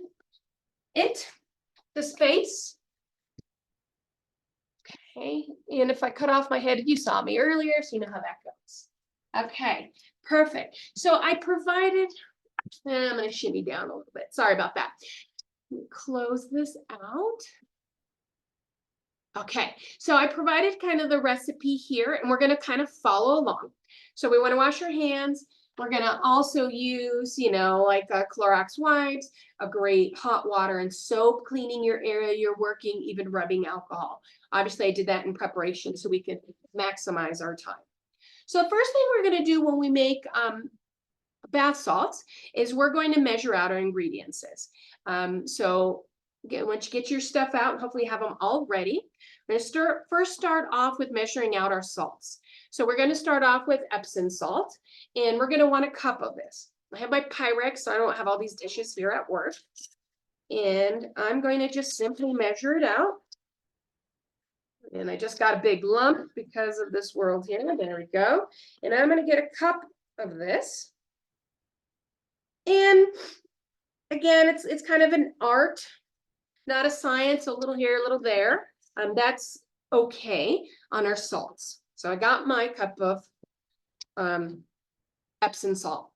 it, the space? Okay. And if I cut off my head, you saw me earlier, so you know how that goes. Okay, perfect. So I provided, I'm going to shimmy down a little bit. Sorry about that. Close this out. Okay, so I provided kind of the recipe here, and we're going to kind of follow along. So we want to wash our hands. We're going to also use, like Clorox wipes, a great hot water and soap, cleaning your area you're working, even rubbing alcohol. Obviously, I did that in preparation so we can maximize our time. So the first thing we're going to do when we make bath salts is we're going to measure out our ingredients. So once you get your stuff out, hopefully you have them all ready. We're going to first start off with measuring out our salts. So we're going to start off with Epsom salt, and we're going to want a cup of this. I have my Pyrex, so I don't have all these dishes here at work. And I'm going to just simply measure it out. And I just got a big lump because of this world here. There we go. And I'm going to get a cup of this. And again, it's kind of an art, not a science, a little here, a little there. That's okay on our salts. So I got my cup of Epsom salt.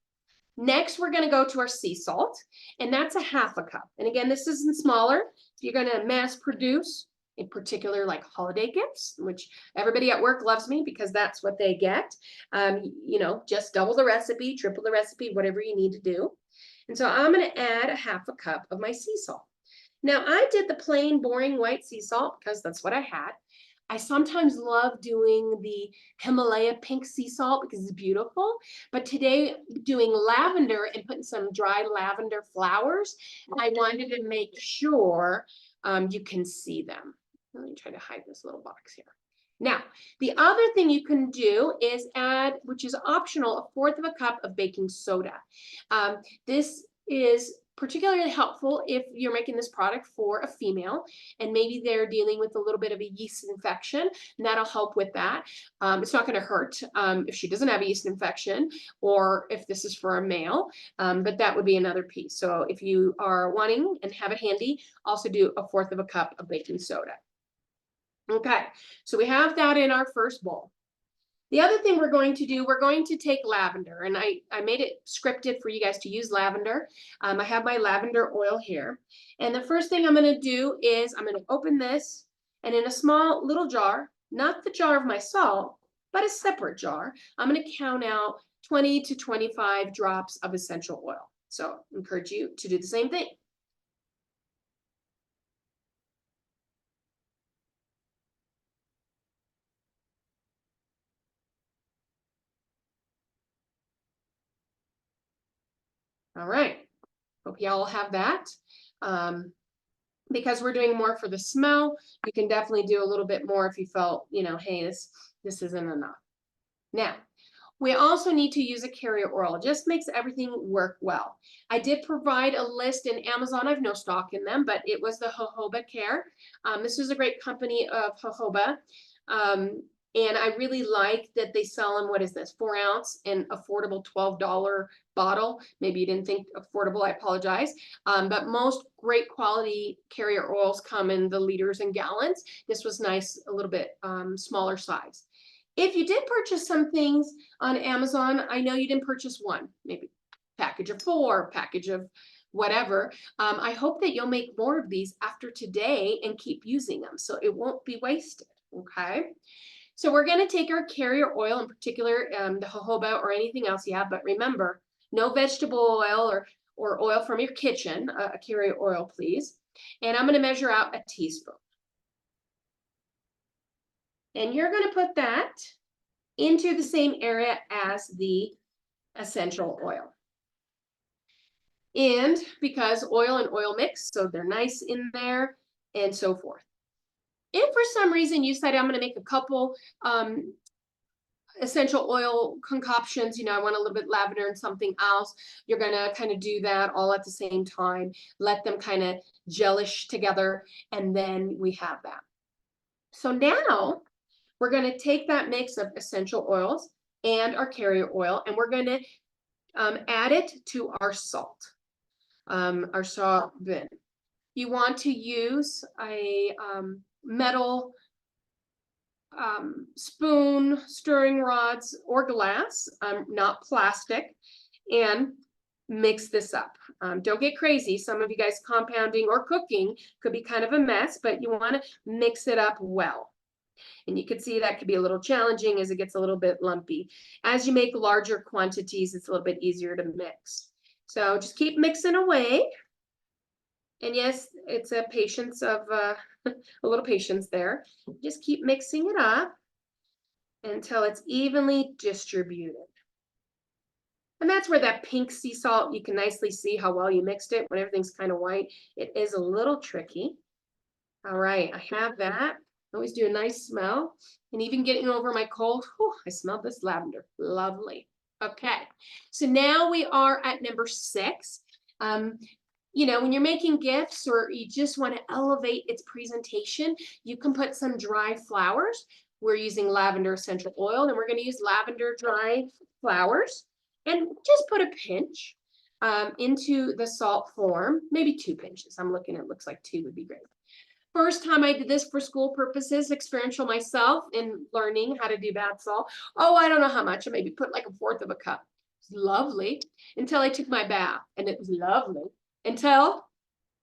Next, we're going to go to our sea salt, and that's a half a cup. And again, this isn't smaller. If you're going to mass produce, in particular like holiday gifts, which everybody at work loves me because that's what they get. Just double the recipe, triple the recipe, whatever you need to do. And so I'm going to add a half a cup of my sea salt. Now, I did the plain, boring white sea salt because that's what I had. I sometimes love doing the Himalaya pink sea salt because it's beautiful. But today, doing lavender and putting some dry lavender flowers, I wanted to make sure you can see them. Let me try to hide this little box here. Now, the other thing you can do is add, which is optional, a fourth of a cup of baking soda. This is particularly helpful if you're making this product for a female and maybe they're dealing with a little bit of a yeast infection, and that'll help with that. It's not going to hurt if she doesn't have a yeast infection or if this is for a male, but that would be another piece. So if you are wanting and have it handy, also do a fourth of a cup of baking soda. Okay, so we have that in our first bowl. The other thing we're going to do, we're going to take lavender, and I made it scripted for you guys to use lavender. I have my lavender oil here. And the first thing I'm going to do is I'm going to open this, and in a small little jar, not the jar of my salt, but a separate jar, I'm going to count out 20 to 25 drops of essential oil. So I encourage you to do the same thing. All right, hope y'all have that. Because we're doing more for the smell, you can definitely do a little bit more if you felt, hey, this isn't enough. Now, we also need to use a carrier oil. It just makes everything work well. I did provide a list in Amazon. I have no stock in them, but it was the jojoba care. This is a great company of jojoba. And I really like that they sell them, what is this, 4 ounce and affordable $12 bottle. Maybe you didn't think affordable, I apologize. But most great quality carrier oils come in the liters and gallons. This was nice, a little bit smaller size. If you did purchase some things on Amazon, I know you didn't purchase one, maybe package of 4, package of whatever. I hope that you'll make more of these after today and keep using them so it won't be wasted, okay? So we're going to take our carrier oil, in particular the jojoba or anything else you have, but remember, no vegetable oil or oil from your kitchen, a carrier oil, please. And I'm going to measure out a teaspoon. And you're going to put that into the same area as the essential oil. And because oil and oil mix, so they're nice in there and so forth. If for some reason you decide I'm going to make a couple essential oil concoctions, I want a little bit lavender and something else. You're gonna kind of do that all at the same time, let them kind of gelish together, and then we have that. So now we're gonna take that mix of essential oils and our carrier oil, and we're gonna add it to our salt bin. You want to use a metal spoon, stirring rods, or glass, not plastic, and mix this up. Don't get crazy. Some of you guys compounding or cooking could be kind of a mess, but you want to mix it up well. And you can see that could be a little challenging as it gets a little bit lumpy. As you make larger quantities, it's a little bit easier to mix. So just keep mixing away. And yes, it's a patience of a little patience there. Just keep mixing it up until it's evenly distributed. And that's where that pink sea salt, you can nicely see how well you mixed it when everything's kind of white. It is a little tricky. All right, I have that. Always do a nice smell. And even getting over my cold, whew, I smell this lavender. Lovely. Okay, so now we are at number 6. When you're making gifts or you just want to elevate its presentation, you can put some dry flowers. We're using lavender essential oil, and we're going to use lavender dry flowers, and just put a pinch into the salt form, maybe 2 pinches. I'm looking, it looks like 2 would be great. First time I did this for school purposes, experiential myself in learning how to do bath salt. Oh, I don't know how much. I maybe put like 1/4 of a cup. It's lovely until I took my bath, and it was lovely until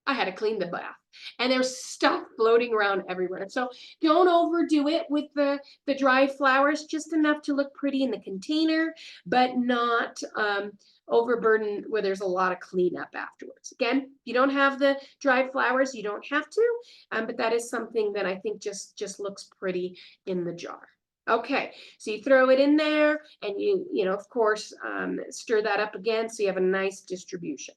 I had to clean the bath, and there's stuff floating around everywhere. So don't overdo it with the dried flowers, just enough to look pretty in the container, but not overburden where there's a lot of cleanup afterwards. Again, if you don't have the dried flowers, you don't have to, but that is something that I think just looks pretty in the jar. Okay, so you throw it in there, and you of course, stir that up again so you have a nice distribution.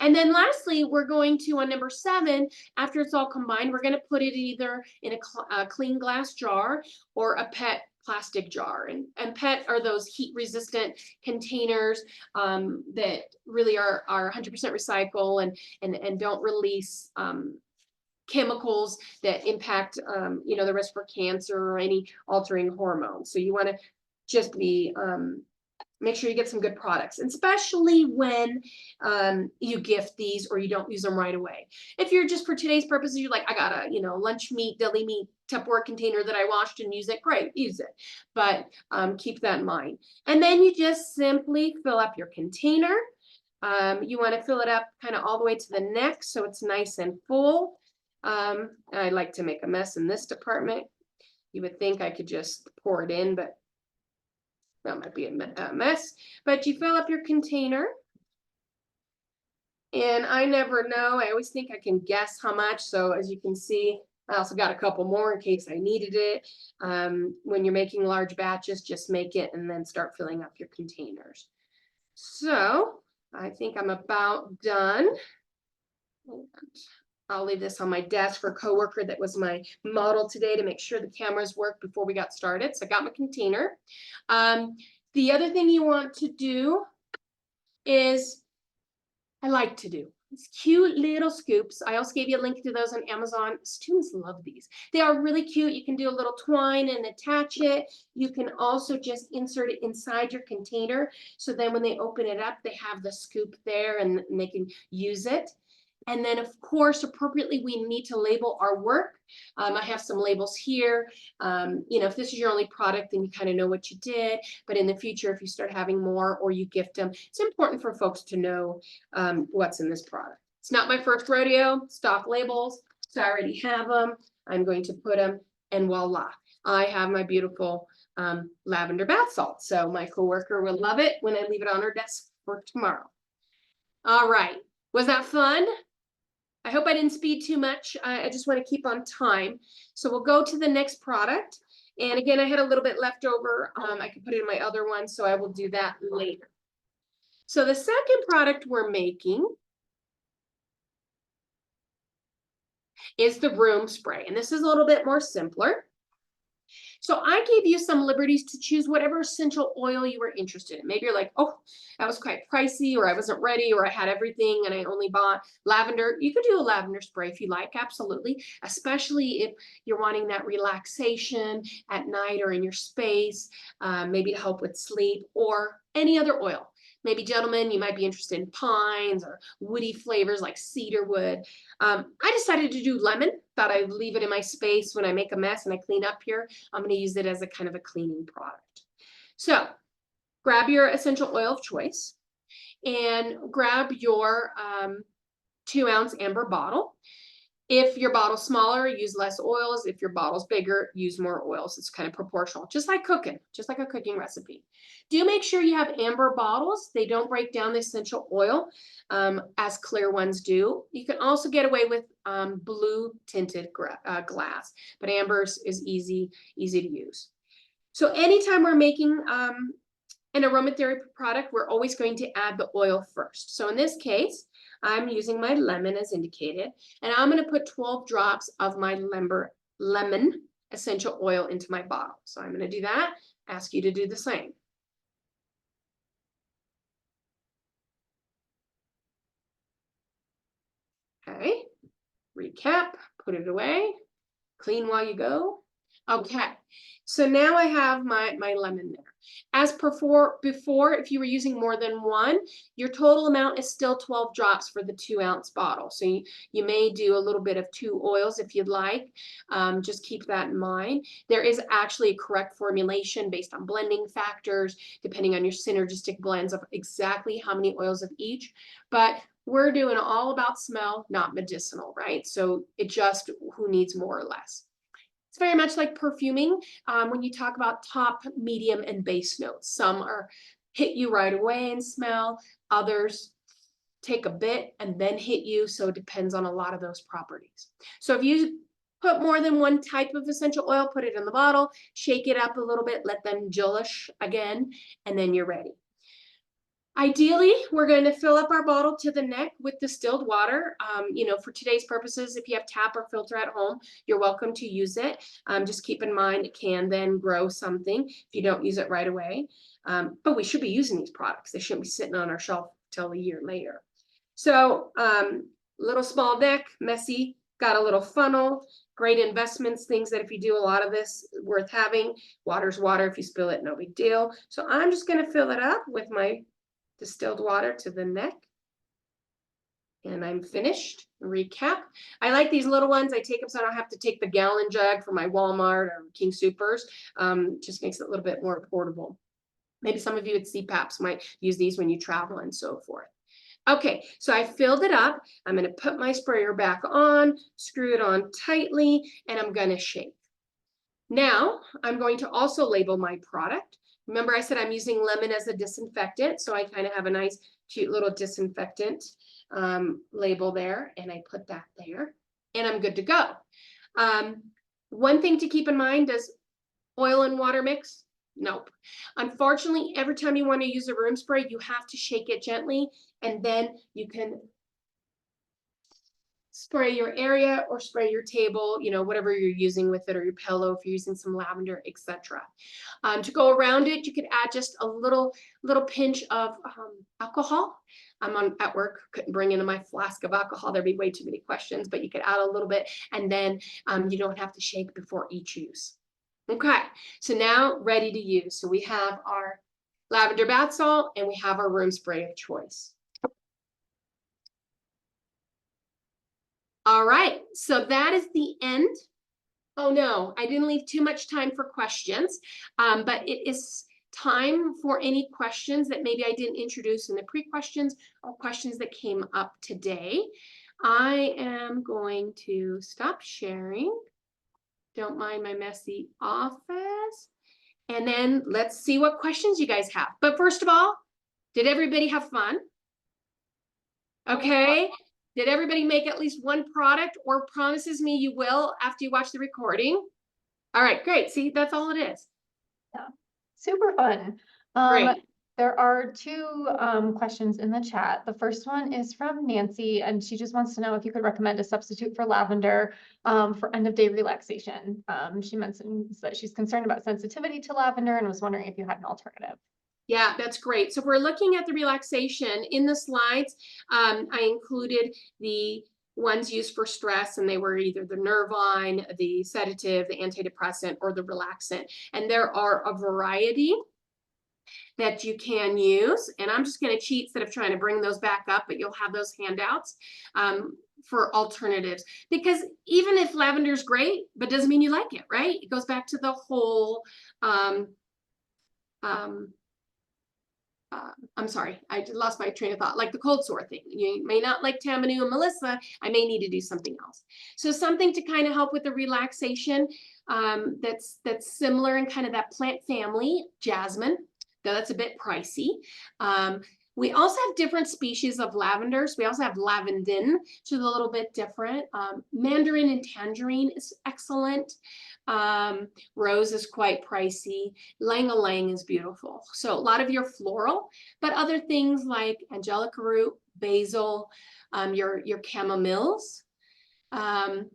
And then lastly, we're going to, on number 7, after it's all combined, we're going to put it either in a clean glass jar or a PET plastic jar. And PET are those heat resistant containers that really are 100% recycle and don't release chemicals that impact the risk for cancer or any altering hormones. So you want to just be make sure you get some good products, and especially when you gift these or you don't use them right away. If you're just for today's purposes, you're like, I got a lunch meat, deli meat Tupperware container that I washed and use it, great, use it. But keep that in mind. And then you just simply fill up your container. You want to fill it up kind of all the way to the neck so it's nice and full. I like to make a mess in this department. You would think I could just pour it in, but that might be a mess. But you fill up your container, and I never know. I always think I can guess how much. So as you can see, I also got a couple more in case I needed it. When you're making large batches, just make it and then start filling up your containers. So I think I'm about done. I'll leave this on my desk for a coworker that was my model today to make sure the cameras work before we got started. So I got my container. The other thing you want to do is, I like to do these cute little scoops. I also gave you a link to those on Amazon. Students love these. They are really cute. You can do a little twine and attach it. You can also just insert it inside your container. So then when they open it up, they have the scoop there and they can use it. And then, of course, appropriately, we need to label our work. I have some labels here. If this is your only product, then you kind of know what you did. But in the future, if you start having more or you gift them, it's important for folks to know what's in this product. It's not my first rodeo, stock labels. So I already have them. I'm going to put them, and voila, I have my beautiful lavender bath salt. So my coworker will love it when I leave it on her desk for tomorrow. All right. Was that fun? I hope I didn't speed too much. I just want to keep on time. So we'll go to the next product. And again, I had a little bit left over. I could put it in my other one, so I will do that later. So the second product we're making is the room spray. And this is a little bit more simpler. So I gave you some liberties to choose whatever essential oil you were interested in. Maybe you're like, oh, that was quite pricey, or I wasn't ready, or I had everything and I only bought lavender. You could do a lavender spray if you like, absolutely, especially if you're wanting that relaxation at night or in your space, maybe to help with sleep, or any other oil. Maybe gentlemen, you might be interested in pines or woody flavors like cedar wood. I decided to do lemon. Thought I'd leave it in my space when I make a mess and I clean up here. I'm going to use it as a kind of a cleaning product. So grab your essential oil of choice and grab your 2-ounce amber bottle. If your bottle's smaller, use less oils. If your bottle's bigger, use more oils. It's kind of proportional, just like cooking, just like a cooking recipe. Do make sure you have amber bottles. They don't break down the essential oil as clear ones do. You can also get away with blue tinted glass, but amber is easy to use. So anytime we're making an aromatherapy product, we're always going to add the oil first. So in this case, I'm using my lemon as indicated, and I'm going to put 12 drops of my lemon essential oil into my bottle. So I'm going to do that. Ask you to do the same. Okay, recap, put it away, clean while you go. Okay, so now I have my lemon there. As before, if you were using more than one, your total amount is still 12 drops for the 2-ounce bottle. So you may do a little bit of 2 oils if you'd like. Just keep that in mind. There is actually a correct formulation based on blending factors, depending on your synergistic blends of exactly how many oils of each. But we're doing all about smell, not medicinal, right? So it just who needs more or less. It's very much like perfuming when you talk about top, medium, and base notes. Some are hit you right away and smell. Others take a bit and then hit you. So it depends on a lot of those properties. So if you put more than one type of essential oil, put it in the bottle, shake it up a little bit, let them gelish again, and then you're ready. Ideally, we're going to fill up our bottle to the neck with distilled water. For today's purposes, if you have tap or filter at home, you're welcome to use it. Just keep in mind it can then grow something if you don't use it right away. But we should be using these products. They shouldn't be sitting on our shelf till a year later. So little small neck, messy, got a little funnel, great investments, things that if you do a lot of this, worth having. Water's water. If you spill it, no big deal. So I'm just going to fill it up with my distilled water to the neck. And I'm finished. Recap. I like these little ones. I take them so I don't have to take the gallon jug from my Walmart or King Soopers. Just makes it a little bit more portable. Maybe some of you at CPAPs might use these when you travel and so forth. Okay, so I filled it up. I'm going to put my sprayer back on, screw it on tightly, and I'm going to shake. Now, I'm going to also label my product. Remember I said I'm using lemon as a disinfectant, so I kind of have a nice, cute little disinfectant label there, and I put that there, and I'm good to go. One thing to keep in mind, does oil and water mix? Nope. Unfortunately, every time you want to use a room spray, you have to shake it gently, and then you can spray your area or spray your table, whatever you're using with it, or your pillow if you're using some lavender, etc. To go around it, you could add just a little pinch of alcohol. I'm at work, couldn't bring in my flask of alcohol. There'd be way too many questions, but you could add a little bit, and then you don't have to shake before each use. Okay, so now ready to use. So we have our lavender bath salt and we have our room spray of choice. All right, so that is the end. Oh no, I didn't leave too much time for questions, but it is time for any questions that maybe I didn't introduce in the pre-questions or questions that came up today. I am going to stop sharing. Don't mind my messy office. And then let's see what questions you guys have. But first of all, did everybody have fun? Okay. Did everybody make at least one product or promises me you will after you watch the recording? All right, great. See, that's all it is. Yeah, super fun. Great. There are two questions in the chat. The first one is from Nancy, and she just wants to know if you could recommend a substitute for lavender for end of day relaxation. She mentions that she's concerned about sensitivity to lavender and was wondering if you had an alternative. Yeah, that's great. So if we're looking at the relaxation in the slides, I included the ones used for stress, and they were either the Nervine, the sedative, the antidepressant, or the relaxant. And there are a variety that you can use. And I'm just going to cheat instead of trying to bring those back up, but you'll have those handouts for alternatives. Because even if lavender is great, but doesn't mean you like it, right? It goes back to the whole I'm sorry, I lost my train of thought, like the cold sore thing. You may not like Tamanu and Melissa, I may need to do something else. So something to kind of help with the relaxation that's similar in kind of that plant family, jasmine, though that's a bit pricey. We also have different species of lavenders. We also have lavandin, which is a little bit different. Mandarin and tangerine is excellent. Rose is quite pricey. Lang-a-lang is beautiful. So a lot of your floral, but other things like angelica root, basil, your chamomiles,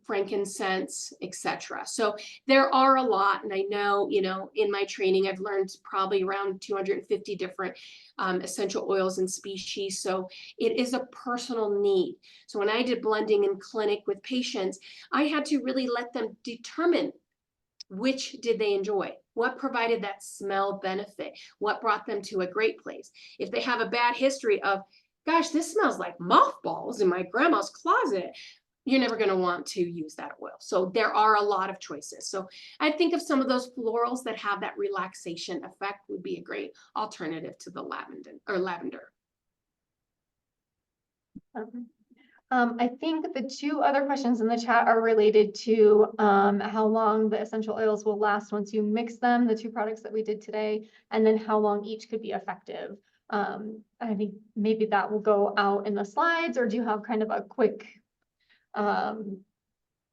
frankincense, etc. So there are a lot, and I know, in my training, I've learned probably around 250 different essential oils and species. So it is a personal need. So when I did blending in clinic with patients, I had to really let them determine which did they enjoy, what provided that smell benefit, what brought them to a great place. If they have a bad history of, gosh, this smells like mothballs in my grandma's closet, you're never going to want to use that oil. So there are a lot of choices. So I think of some of those florals that have that relaxation effect would be a great alternative to the lavender. I think the two other questions in the chat are related to how long the essential oils will last once you mix them, the two products that we did today, and then how long each could be effective. I think maybe that will go out in the slides, or do you have kind of a quick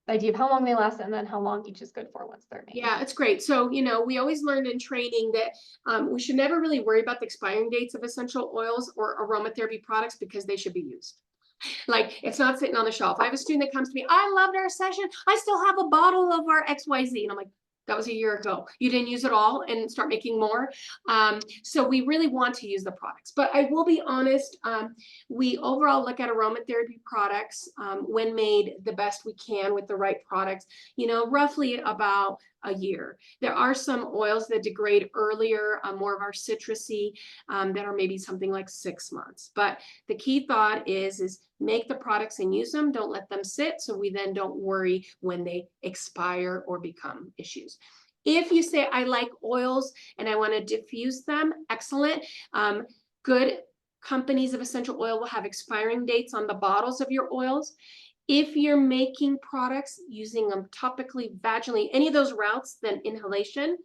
idea of how long they last and then how long each is good for once they're made? Yeah, it's great. So, we always learned in training that we should never really worry about the expiring dates of essential oils or aromatherapy products because they should be used. Like, it's not sitting on the shelf. I have a student that comes to me, I loved our session. I still have a bottle of our XYZ. And I'm like, that was a year ago. You didn't use it all and start making more. So we really want to use the products. But I will be honest, we overall look at aromatherapy products when made the best we can with the right products, roughly about a year. There are some oils that degrade earlier, more of our citrusy, that are maybe something like 6 months. But the key thought is make the products and use them. Don't let them sit, so we then don't worry when they expire or become issues. If you say, I like oils and I want to diffuse them, excellent. Good companies of essential oil will have expiring dates on the bottles of your oils. If you're making products using them topically, vaginally, any of those routes, then inhalation,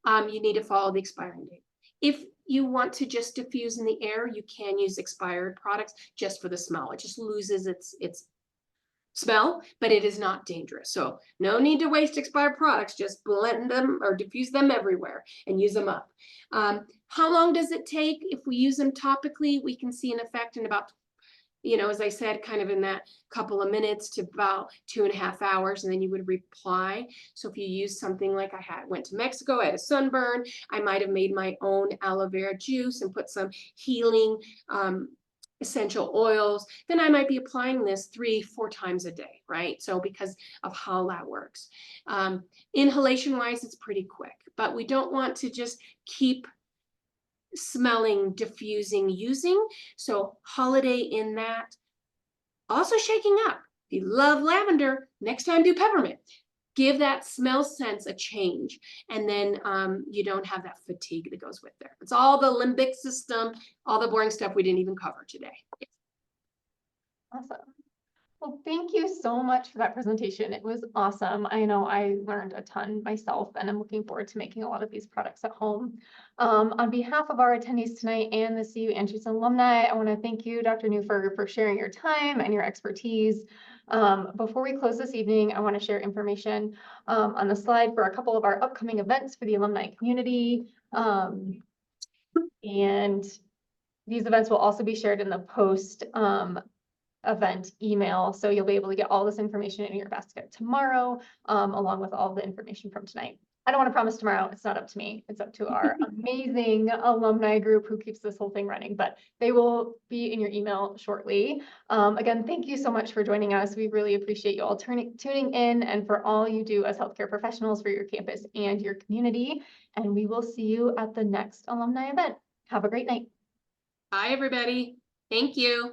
you need to follow the expiring date. If you want to just diffuse in the air, you can use expired products just for the smell. It just loses its smell, but it is not dangerous. So no need to waste expired products. Just blend them or diffuse them everywhere and use them up. How long does it take? If we use them topically, we can see an effect in about, as I said, kind of in that couple of minutes to about 2.5 hours, and then you would reply. So if you use something like went to Mexico, I had a sunburn, I might have made my own aloe vera juice and put some healing essential oils, then I might be applying this 3-4 times a day, right? So because of how that works. Inhalation wise, it's pretty quick, but we don't want to just keep smelling, diffusing, using. So holiday in that. Also shaking up. If you love lavender, next time do peppermint. Give that smell sense a change, and then you don't have that fatigue that goes with there. It's all the limbic system, all the boring stuff we didn't even cover today. Awesome. Well, thank you so much for that presentation. It was awesome. I know I learned a ton myself, and I'm looking forward to making a lot of these products at home. On behalf of our attendees tonight and the CU Andrews alumni, I want to thank you, Dr. Nuffer, for sharing your time and your expertise. Before we close this evening, I want to share information on the slide for a couple of our upcoming events for the alumni community. And these events will also be shared in the post event email. So you'll be able to get all this information in your basket tomorrow, along with all the information from tonight. I don't want to promise tomorrow. It's not up to me. It's up to our amazing alumni group who keeps this whole thing running, but they will be in your email shortly. Again, thank you so much for joining us. We really appreciate you all tuning in and for all you do as healthcare professionals for your campus and your community. And we will see you at the next alumni event. Have a great night. Bye, everybody. Thank you.